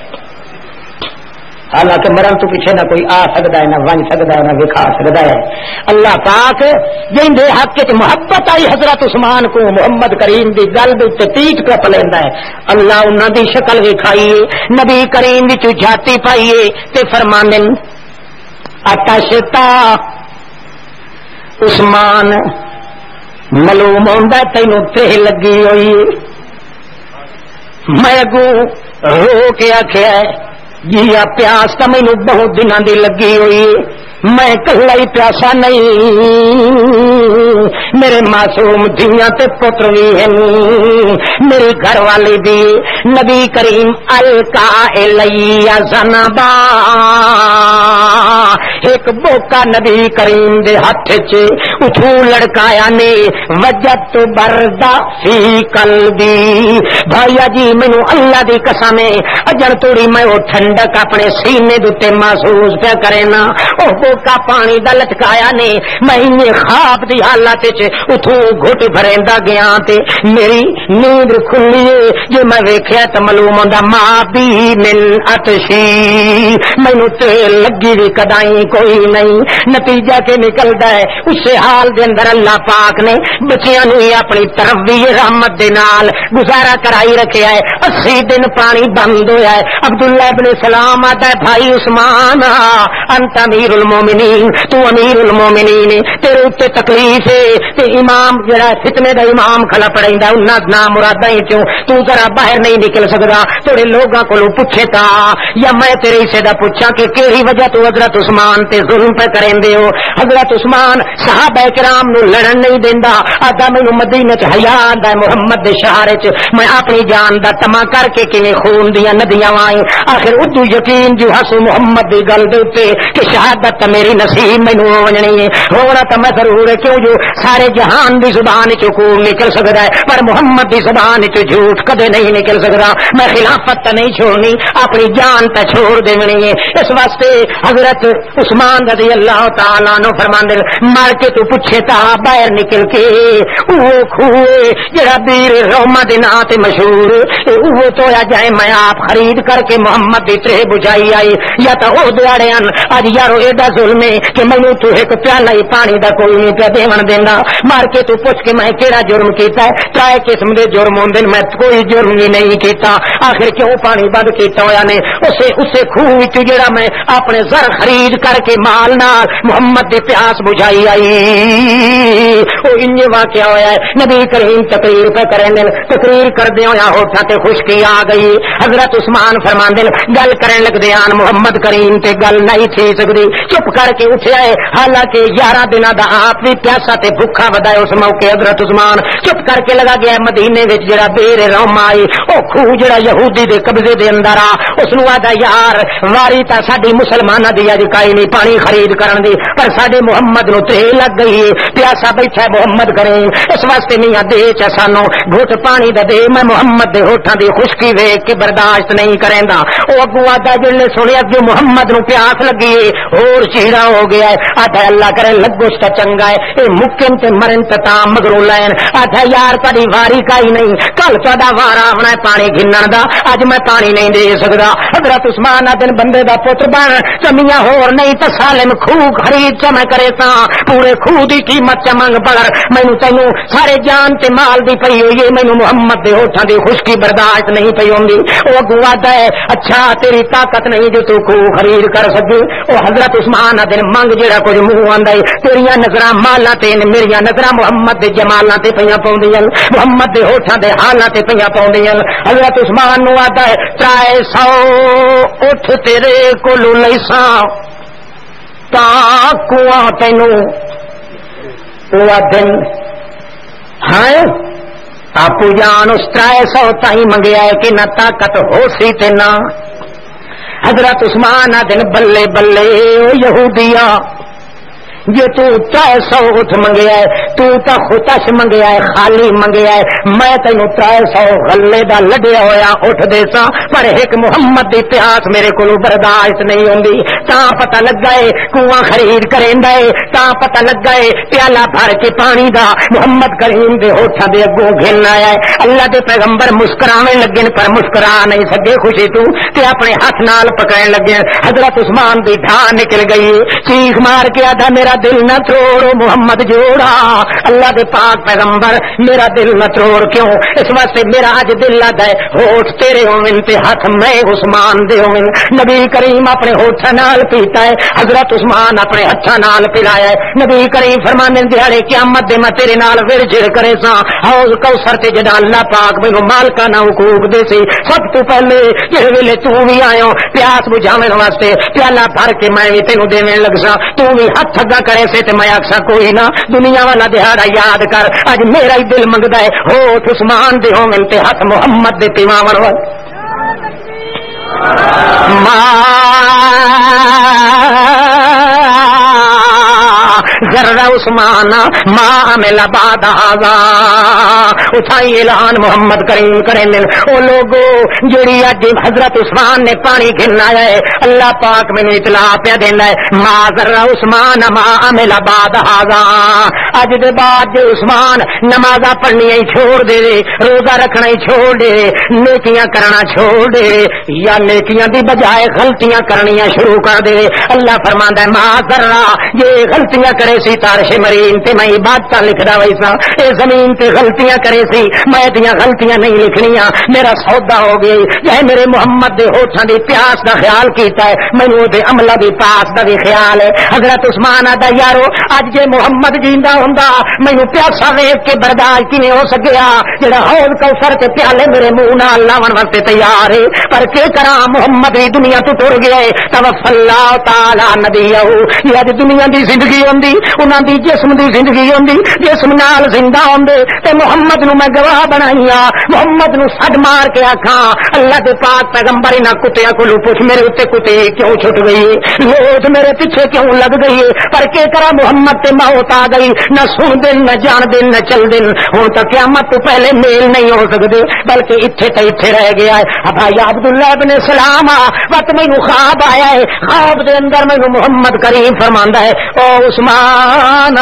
حالانکہ مرن تو پیچھے نہ کوئی آ سکتا ہے نہ ون سکتا ہے نہ دکھا سکتا ہے اللہ پاک جن دے حق چ محبت آئی حضرت عثمان کو محمد کریم دی گل دے پیٹ پہ پلیندا ہے اللہ انہاں دی شکل دکھائیے نبی کریم وچ جھاتی پائیے تے فرمانن اتشتا عثمان معلوم ہوندا تینوں تے لگی ہوئی میں اگوں رو کے آخیا جی پیاس تو مینوں بہت دنوں دی لگی ہوئی میں کلا ہی پیاسا نہیں میرے معصوم دھیاں تے پتر بھی ہیں میری گھر والی بھی نبی کریم القا الیہ ذنبا ایک بوکا نبی کریم دے ہاتھ چ اتھوں لڑکایا نے وجدت بردا فی قلبی بھائیا جی مینوں اللہ دی قسم ہے اجن توڑی میں وہ ٹھنڈک اپنے سینے دے محسوس پہ کرے نا او بوکا پانی دا لٹکایا نے میں خواب دی حالت چ اتھوں گھٹ بھریندا گیا تے میری نیند کھلی جے میں ویکھیا تے معلوم ہوندا ماں بھی من عطشی مینوں تے لگی دی کدائی کوئی نہیں نتیجہ کے نکلدا ہے اس حال دے اندر اللہ پاک نے بچیاں نوں اپنی طرف بھی رحمت دے نال گزارا کرائی رکھیا ہے 80 دن پانی بند ہویا ہے عبداللہ ابن سلام آتا ہے بھائی عثمان انت امیر المومنین تو امیر المومنین تیرے اوتے تکلیف ہے تے امام جڑا فتنے دا امام کھلا پڑیندا انہاں نام مراداں چوں تو ذرا باہر نہیں نکل سکدا تھوڑے لوگاں کولوں پوچھے تا یا میں تیرے سے دا پوچھاں کہ کیڑی وجہ تو حضرت عثمان تے ظلم پہ کریندے ہو حضرت عثمان صحابہ کرام نو لڑن نہیں دیندا آدا مینوں مدینے چ حیا آندا محمد دے شہر چ میں اپنی جان دا تما کر کے کیویں خون دیاں ندیاں وائیں آخر ادو یقین جو ہسو محمد دی گل دے تے کہ شہادت میری نصیب مینوں ونجنی ہے ہونا تے میں ضرور ہے کیوں جو سارے جہان دی زبان چ کوڑ نکل سکدا ہے پر محمد دی زبان چ جھوٹ کدے نہیں نکل سکدا میں خلافت تے نہیں چھوڑنی اپنی جان تے چھوڑ دیونی ہے اس واسطے حضرت عثمان رضی اللہ تعالی عنہ فرماندے مار کے تو پوچھے تا باہر نکل کے وہ کھوئے جڑا بیر روما دے نام تے مشہور وہ تو جائے میں آپ خرید کر کے محمد دی ترے بجائی آئی یا تا او دیاڑے ان اج یارو ایڈا ظلم ہے کہ مینوں تو ایک پیالہ ہی پانی دا کوئی نہیں پیا دیون دیندا مار کے تو پوچھ کے میں کیڑا جرم کیتا ہے ترے قسم دے جرم ہوندے میں کوئی جرم نہیں کیتا آخر کیوں پانی بند کیتا ہویا نے اسے خوہ وچ جڑا میں اپنے زر خرید کر کے مال نال محمد دی پیاس بجائی آئی او انج واقعہ ہویا ہے نبی کریم تقریر پہ کریں دے تقریر کر دے ہویا ہوٹھا تے خشکی آ گئی حضرت عثمان فرماندے گل کرن لگ دیان محمد کریم تے گل نہیں تھی سکدی چپ کر کے اٹھیا ہے حالانکہ 11 دناں دا آپ بھی پیاسا تے بھوکا ودائے اس موقع حضرت عثمان چپ کر کے لگا گیا مدینے وچ جڑا بیر روما آئی او خوہ جڑا یہودی دے قبضے دے اندر آ اس نو آدا یار واری تا ساڈی مسلماناں دی اج کائی نہیں پانی خرید کرن دی پر ساڈے محمد نو تے لگ گئی پیاسا بیٹھا محمد کریم اس واسطے میاں دے چ سانو گھٹ پانی دا دے میں محمد دے ہوٹھاں دی خشکی ویکھ کے برداشت نہیں کریندا او اگوں آدا جڑے سنیا کہ محمد نو پیاس لگی اور چیڑا ہو گیا ہے آدھا اللہ کرے لگوش تا چنگا ہے اے مکن تے مرن تے تا مگروں لین آدھا یار تاری واری کائی نہیں کل تہاڈا وارا ہونا ہے پانی گھنن دا اج میں پانی نہیں دے سکدا حضرت عثمان دن بندے دا پتر بن چمیاں ہور نہیں تے سالم خوہ خرید چ میں کرے تا پورے خوہ دی قیمت چ منگ بڑ مینوں تینوں سارے جان تے مال دی پئی ہوئی ہے مینوں محمد دے ہوٹھاں دی خشکی برداشت نہیں پئی ہوندی او اگوں آدا ہے اچھا تیری طاقت نہیں جو تو خوہ خرید کر سکے او حضرت عثمان دن منگ جڑا کچھ منہ آندا ہے تیریاں نظراں مالاں تے میریاں نظراں محمد دے جمالاں تے پیاں پاوندیاں محمد دے ہوٹھاں دے حالاں تے پیاں پاوندیاں حضرت عثمان نو آدا ہے 300 اٹھ تیرے کولوں لیساں تا کواں تینوں وہ دن ہاں آپ جان اس 300 تائی منگیا ہے کہ نہ طاقت ہو سی تے نہ حضرت عثمان دن بلے بلے او یہودیاں جو تو 300 اٹھ منگیا ہے تو تا خطش منگیا ہے خالی منگیا ہے میں تینوں 300 غلے دا لڈیا ہویا اٹھ دے سا پر ایک محمد دی پیاس میرے کولوں برداشت نہیں ہوندی تا پتہ لگا ہے کنواں خرید کریندا ہے تا پتہ لگا ہے پیالہ بھر کے پانی دا محمد کریم دے ہوٹھاں دے اگوں گھن آیا ہے اللہ دے پیغمبر مسکراویں لگے پر مسکرا نہیں سکے خوشی تو تے اپنے ہاتھ نال پکڑن لگے حضرت عثمان دی ڈھا نکل گئی چیخ مار کے آدھا میرا دل نہ توڑو محمد جوڑا اللہ دے پاک پیغمبر میرا دل نہ توڑ کیوں اس واسطے میرا اج دل لگا ہے ہوٹھ تیرے ہوون تے ہاتھ میں عثمان دے ہوون نبی کریم اپنے ہوٹھاں نال پیتا ہے حضرت عثمان اپنے ہتھاں نال پلایا ہے نبی کریم فرماندے دیہاڑے قیامت دے میں تیرے نال ورجڑ کرے سا حوض کوثر تے جڑا اللہ پاک مینوں مالکانہ حقوق دے سی سب تو پہلے جڑے ویلے تو بھی آئے پیاس بجھاون واسطے پیالہ بھر کے میں بھی تینوں دیویں لگ سا تو بھی ہاتھ اگا کرے سے تے میں آکھسا کوئی نہ دنیا والا دہاڑا یاد کر اج میرا ہی دل منگدا ہے ہوٹھ عثمان دے ہوون تے ہاتھ محمد دے پیواون ول ذرا عثمان ما عمل بعد هذا اٹھائی اعلان محمد کریم کریں او لوگو جڑی اج حضرت عثمان نے پانی گھلنا ہے اللہ پاک مینوں اطلاع پیا دینا ہے ما ذرا عثمان ما عمل بعد هذا اج دے بعد جو عثمان نمازاں پڑھنی چھوڑ دے روزہ رکھنا ہی چھوڑ دے نیکیاں کرنا چھوڑ دے یا نیکیاں دی بجائے غلطیاں کرنیاں شروع کر دے اللہ فرماندا ہے ما ذرا یہ غلطیاں کرے سی تارش مرین تے میں عبادت لکھدا ویسا اے زمین تے غلطیاں کرے سی میں دیاں غلطیاں نہیں لکھنیاں میرا سودا ہو گئی جے میرے محمد دے ہوٹھاں دی پیاس دا خیال کیتا ہے مینوں دے عملہ دی پاس دا بھی خیال ہے حضرت عثمان آدا یارو اج جے محمد جیندا ہوندا مینوں پیاسا ویکھ کے برداشت کیویں ہو سکیا جڑا حوض کوثر تے پیالے میرے منہ نال لاون واسطے تیار ہے پر کی کراں محمد دی دنیا تو ٹر گیا ہے توفى اللہ تعالی نبیہ یہ اج دنیا دی زندگی ہوندی انہاں دی جسم دی زندگی ہوندی جسم نال زندہ ہوندے تے محمد نو میں گواہ بنائیاں محمد نو سڈ مار کے آکھاں اللہ دے پاک پیغمبر انہاں کتےاں کولوں پوچھ میرے اوتے کتے کیوں چھٹ گئی لوٹ میرے پیچھے کیوں لگ گئی پر کی کراں محمد تے موت آ گئی نہ سن دن نہ جان دن نہ چل دن ہن تک قیامت تو پہلے میل نہیں ہو سکدے بلکہ ایتھے تے ایتھے رہ گیا ہے بھائی عبداللہ ابن سلام وقت مینوں خواب آیا ہے خواب دے اندر مینوں محمد کریم فرماندا ہے او عثمان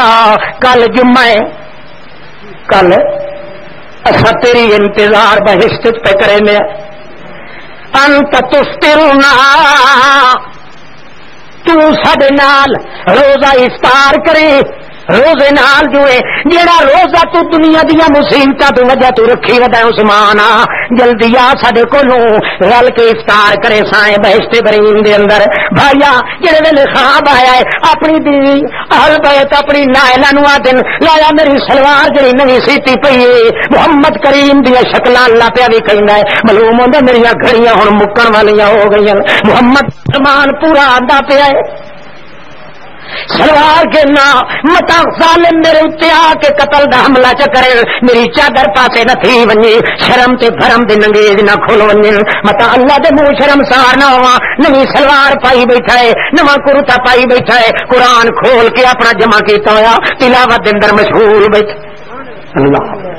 کل جمعہ ہے کل اسا تیری انتظار بہشت پہ کرے میں انت تفطرنا تو ساڈے نال روزہ افطار کرے روزے نال جو ہے جیڑا روزہ تو دنیا دیا مصیبتاں تو وجہ تو رکھی ودا عثمان جلدی آ ساڈے کولوں رل کے افطار کرے سائیں بہشت برین دے اندر بھائیا جڑے ویلے خواب آیا ہے اپنی بیوی اہل بیت اپنی نائلہ نو آدن لایا میری سلوار جڑی نویں سیتی پئی ہے محمد کریم دی شکلاں اللہ پیا بھی کہندا ہے معلوم ہوندا میری گھڑیاں ہن مکن والیاں ہو گئیاں محمد فرمان پورا آندا پیا ہے سلوار کے نا متا ظالم میرے اتنے آ کے قتل دا حملہ چ کرے میری چادر پاسے نہ تھی ونجی شرم تے بھرم دے ننگیز نہ کھول ونجی متا اللہ دے منہ شرم سار نہ ہوا نویں سلوار پائی بیٹھا ہے نواں کرتا پائی بیٹھا ہے قرآن کھول کے اپنا جمع کیتا ہویا تلاوت دے اندر مشغول بیٹھا اللہ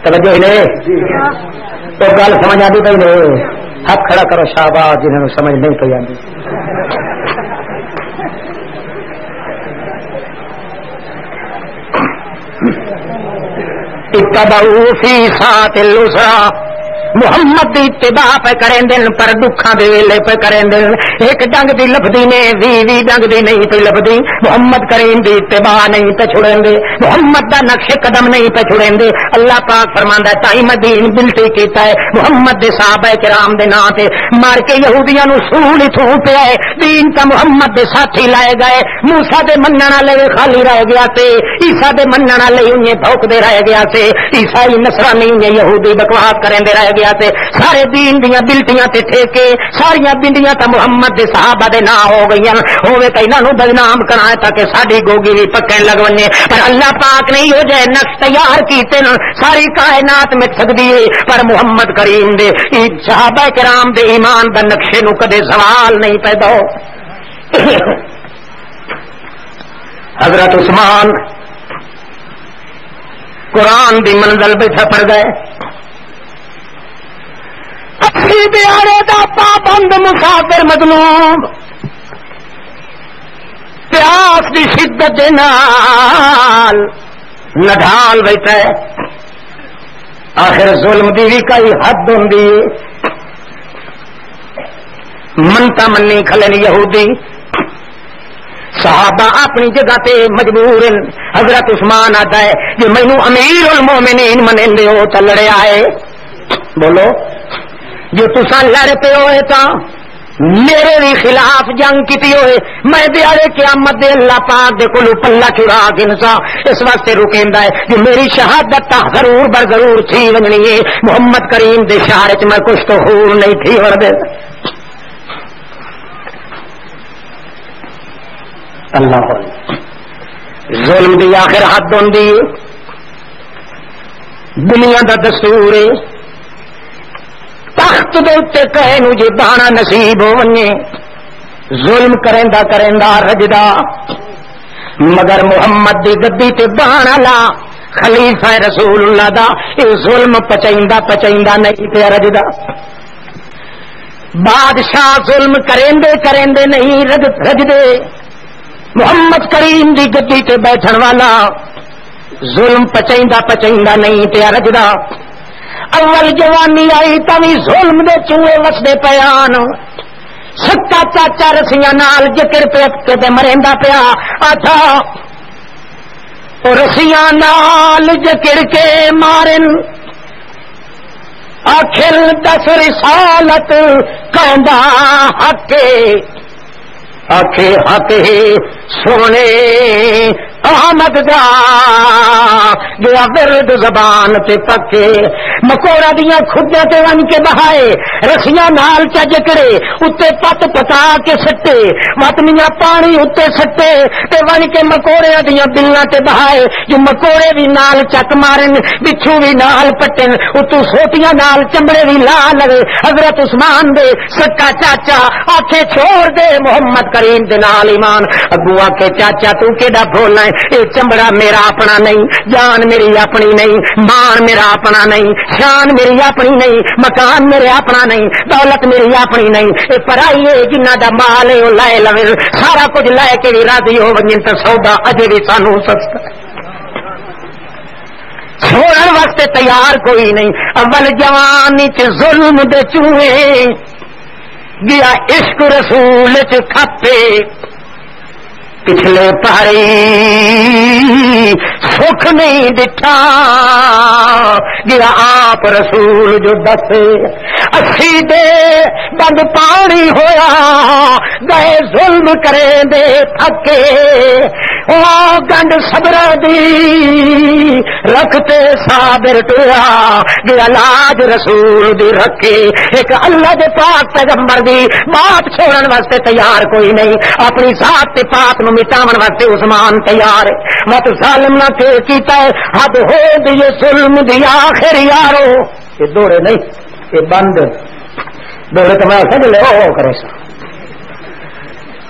توجہ نہیں تو گل سمجھ آتی پی نہیں ہاتھ کھڑا کرو شاباش جنہوں نے سمجھ نہیں پی آتی اتبعوا فی ساعۃ العسرا محمد دی اتباع پہ کریں دن پر دکھاں دے ویلے پہ کریں دن ایک ڈنگ دی لفظی نے وی ڈنگ دی نہیں پہ لفظی محمد کریم دی اتباع نہیں پہ چھڑیں دے محمد دا نقش قدم نہیں پہ چھڑیں دے اللہ پاک فرماندا ہے تائی مدین بلٹی کیتا ہے محمد دے صحابہ کرام دے نام تے مار کے یہودیاں نو سول تھو پیا ہے دین تا محمد دے ساتھی لائے گئے موسیٰ دے منن والے خالی رہ گیا تے عیسیٰ دے منن والے انہیں بھوک دے رہ گیا تے عیسائی نصرانی انہیں یہودی بکواس کریں دے رہ گیا تے سارے دین دیاں بلٹیاں تے ٹھیکے ساریاں بندیاں تا محمد دے صحابہ دے نا ہو گئیاں ہوے تے انہاں نو بدنام کرنا ہے تاکہ ساڈی گوگی بھی پکن لگ ونجے پر اللہ پاک نے ہو جائے نقش تیار کیتے نا ساری کائنات مٹ سکدی ہے پر محمد کریم دے صحابہ کرام دے ایمان دا نقشے نو کدے سوال نہیں پیدا ہو حضرت عثمان قرآن دی منزل بیٹھا پڑ گئے اپنی دیارے دا پابند مسافر مظلوم پیاس دی شدت دے نال نڈھال بیٹھا ہے آخر ظلم دی بھی کئی حد ہوندی منتا منی کھلن یہودی صحابہ اپنی جگہ تے مجبور حضرت عثمان آتا ہے کہ مینوں امیر المومنین منندے ہو تے لڑے آئے بولو جو تساں لڑ پے ہوئے تا میرے بھی خلاف جنگ کیتی ہوئے میں دیارے قیامت دے اللہ پاک دے کولو پلہ چڑا گنسا اس واسطے رکیندا ہے کہ میری شہادت تا ضرور بر ضرور تھی ونجنی ہے محمد کریم دے شہر وچ میں کچھ تو حور نہیں تھی ور دے اللہ ظلم دی آخر حد ہوندی دنیا دا دستور ہے وقت دے اتے کہے نو جے بانا نصیب ہو ونجے ظلم کریندا کریندا رجدا مگر محمد دی گدی تے بانا لا خلیفہ رسول اللہ دا اے ظلم پچیندا پچیندا نہیں تے رجدا بادشاہ ظلم کریندے کریندے نہیں رجدے محمد کریم دی گدی تے بیٹھن والا ظلم پچیندا پچیندا نہیں تے رجدا اول جوانی آئی تمی ظلم دے چوہے وسدے پیان سکا چاچا رسیاں نال جکر پہ تے مریندا پیا آتھا رسیاں نال جکڑ کے مارن آخر 10 رسالت کہندا حق آخے حق سونے احمد دا گیا ورد زبان تے پکے مکوڑا دیاں کھڈیاں تے ون کے بہائے رسیاں نال چا جکڑے اتے پت پتا کے سٹے ماتمیاں پانی اتے سٹے تے ون کے مکوڑے دیاں بلاں تے بہائے جو مکوڑے بھی نال چک مارن بچھو بھی نال پٹن اتو سوٹیاں نال چمڑے بھی لا لگے حضرت عثمان دے سکا چاچا آکھے چھوڑ دے محمد کریم دے نال ایمان ابو آکھے چاچا تو کیڑا بھولنا اے چمڑا میرا اپنا نہیں جان میری اپنی نہیں مان میرا اپنا نہیں شان میری اپنی نہیں مکان میرے اپنا نہیں دولت میری اپنی نہیں اے پرائی ہے جنہ دا مال ہے وہ لائے لوے سارا کچھ لائے کے بھی راضی ہو ونجن تے سودا اجے بھی سانو سستا چھوڑن واسطے تیار کوئی نہیں اول جوانی چ ظلم دے چوہے گیا عشق رسول چ کھپے پچھلے پاری سکھ نہیں دٹھا گیا آپ رسول جو دسے اسی دے بند پانی ہویا گئے ظلم کرے دے تھکے او گنڈ صبر دی رکھتے صابر ٹویا گیا لاج رسول دی رکھے ایک اللہ دے پاک پیغمبر دی بات چھوڑن واسطے تیار کوئی نہیں اپنی ذات تے پاک نو مٹاون واسطے عثمان تیار ہے مت ظالم نہ کیتا ہے حد ہو دی ظلم دی آخر یارو یہ دوڑے نہیں یہ بند دوڑے تو میں سمجھ لے او کرے سا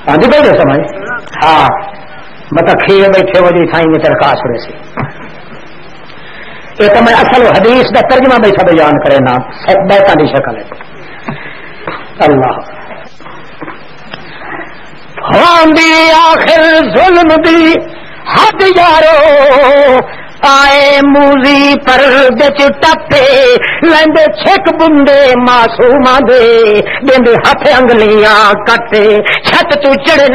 ہاں جی بھائی سمجھ ہاں بتا کھیے بیٹھے وہ جی سائیں میں ترکا سرے سے یہ تو میں اصل حدیث کا ترجمہ بیٹھا بیان کرے نا بیتا دی شکل ہے اللہ ہوندی آخر ظلم دی حد یارو آئے موزی پر بچ ٹپے لیندے چھک بندے معصوماں دے دیندے ہاتھ انگلیاں کٹے چھت تو چڑھن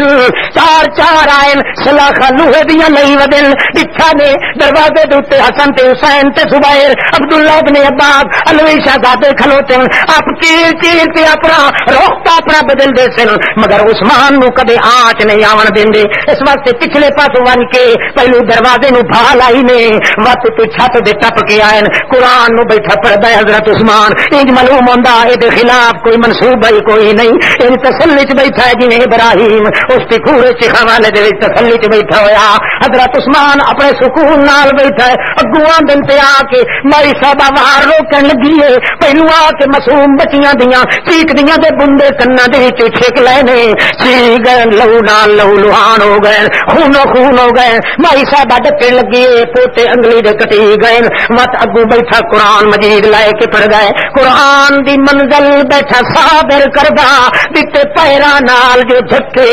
چار چار آئن سلاخا لوہے دیاں لئی ودن ڈٹھا نے دروازے دوتے حسن تے حسین تے زبیر عبداللہ ابن عباس علوی شہزادے کھلوتے آپ چیر چیر کے اپنا رخ اپنا بدل دے سن مگر عثمان نو کدے آنچ نہیں آون دیندے اس واسطے پچھلے پاسوں ون کے پہلو دروازے نو بھا لائی نے وقت تو چھت دے ٹپ کے آئے قرآن نو بیٹھا پڑھدا ہے حضرت عثمان انج معلوم ہوندا اے دے خلاف کوئی منصوبہ ہی کوئی نہیں ان تسلی چ بیٹھا ہے جویں ابراہیم اس تے کھورے چ حوالے دے وچ تسلی چ بیٹھا ہویا حضرت عثمان اپنے سکون نال بیٹھا ہے اگواں دن تے آ کے ماری صاحب وار روکن لگی ہے پہلو آ کے معصوم بچیاں دیاں چیک دیاں دے بندے کناں دے وچ چھک لے نے چی گئے لہو نال لہو لہان ہو گئے خون ہو گئے ماری صاحب ڈکن لگی پوتے انگلی دے کٹی گئے مت اگو بیٹھا قرآن مجید لائے کے پڑھ گئے قرآن دی منزل بیٹھا صابر کردا دتے پیرا نال جو جھٹے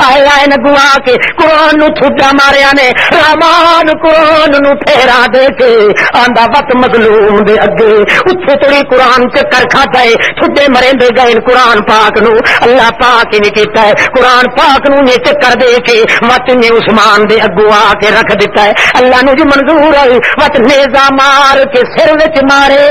آئے آئے نگو آ کے قرآن نو ٹھڈا ماریا نے رحمان قرآن نو پھیرا دے کے آندا وقت مظلوم دے اگے اتھے تڑی قرآن چکر کھادا ہے ٹھڈے مرندے گئے قرآن پاک نو اللہ پاک ہی کیتا ہے قرآن پاک نو نے چکر دے کے مت نے عثمان دے اگو آ کے رکھ دیتا ہے اللہ نو جو منظور ہے وقت نیزا مار کے سر وچ مارے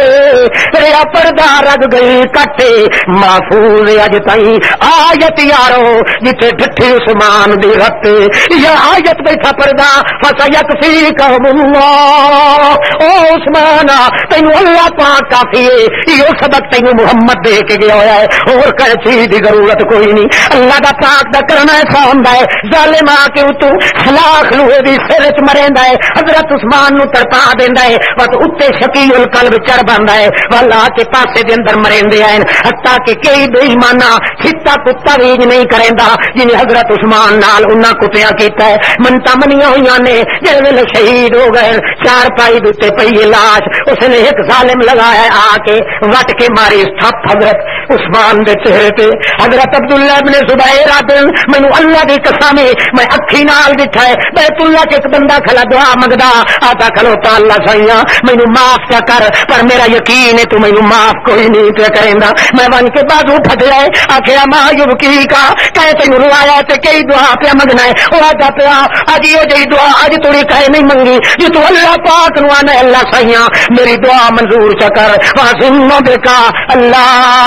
ریا پردہ رگ گئی کٹے محفوظ اج تائی آیت یارو جتے ڈٹھی عثمان دی رت یا آیت بیٹھا پردہ فسیکفیکہم اللہ او عثمان تینو اللہ پاک کافی ہے یہ سبق تینو محمد دے کے گیا ہوا ہے اور کر چیز دی ضرورت کوئی نہیں اللہ دا پاک دا کرنا ایسا ہوندا ہے ظالم آ کے اتو سلاخ لوہے دی سر وچ مریندا ہے حضرت عثمان ایمان نو تڑپا دیندا ہے وقت اتے شقی القلب چڑھ بندا ہے والا کے پاسے دے اندر مریندے ہیں حتیٰ کہ کئی بے ایمانہ کھتا کتا بھی نہیں کریندا جنہیں حضرت عثمان نال انہاں کتیاں کیتا ہے منتا منیاں ہوئیاں نے جے ویلے شہید ہو گئے چار پائی دے پئی لاش اس نے ایک ظالم لگایا آ کے وٹ کے ماری تھپ حضرت عثمان دے چہرے تے حضرت عبداللہ ابن زبیر آدن مینوں اللہ دی قسم میں اکھی نال دکھا ہے بیت اللہ کے ایک بندہ کھلا دعا منگدا آتا کھلوتا اللہ سائیاں مینوں معاف کیا کر پر میرا یقین ہے تو مینوں معاف کوئی نہیں پہ کریندا میں ون کے بازو پھٹیا ہے آکھیا ما یبکی کا کہ تینوں روایا تے کئی دعا پہ منگنا ہے او آتا پیا اج یہ جی دعا اج توڑی کہے نہیں منگی جی تو اللہ پاک نو آنا اللہ سائیاں میری دعا منظور چکر واسنو بکا اللہ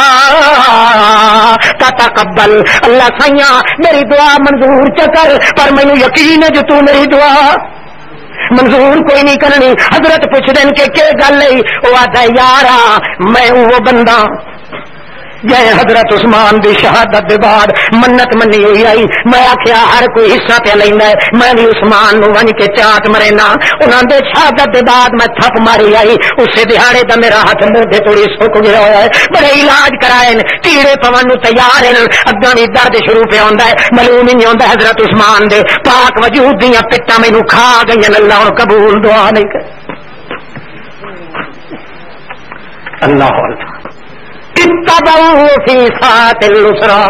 تتقبل اللہ سائیاں میری دعا منظور چکر پر مینوں یقین ہے جو تو میری دعا منظور کوئی نہیں کرنی حضرت پوچھ دین کہ گل ہے وہ آتا ہے یارا میں وہ بندہ جے حضرت عثمان دی شہادت دے بعد منت منی ہوئی آئی میں آخیا ہر کوئی حصہ پہ لینا ہے میں بھی عثمان نو ون کے چاٹ مرینا انہاں دے شہادت دے بعد میں تھپ ماری آئی اسے دہاڑے دا میرا ہاتھ منہ تے تھوڑی سک گیا ہوا ہے بڑے علاج کرائے کیڑے پون نو تیار ہیں اگاں بھی درد شروع پہ ہوندا ہے معلوم ہی نہیں ہوندا حضرت عثمان دے پاک وجود دیاں پٹاں مینوں کھا گئیاں اللہ قبول دعا نہیں کر اللہ اتبعوا فی ساعۃ العسرا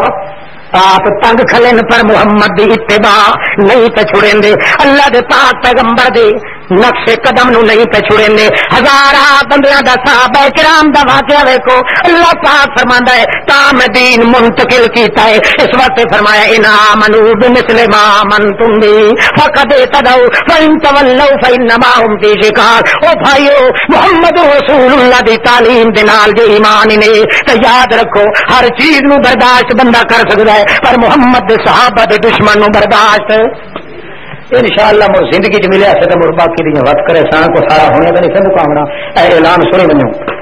آپ تنگ کھلن پر محمد دی اتباع نہیں پہ چھڑیں دے اللہ دے پاک پیغمبر دے نقش قدم نو نہیں پہ چھڑیں دے ہزاراں بندیاں دا صحابہ کرام دا واقعہ ویکھو اللہ پاک فرماندا ہے تا میں دین منتقل کیتا ہے اس وقت فرمایا ان آمنوا بمثل ما آمنتم بہ فقد اهتدوا وان تولوا فانما هم فی شقاق او بھائیو محمد رسول اللہ دی تعلیم دے نال جو ایمان نے تے یاد رکھو ہر چیز نو برداشت بندہ کر سکدا ہے پر محمد دے صحابہ دے دشمن نو برداشت انشاءاللہ مر زندگی چ ملیا سے تو مر باقی دی وقت کرے سان کو سارا ہونے دا نہیں سے مقامنا اے اعلان سنے ونجو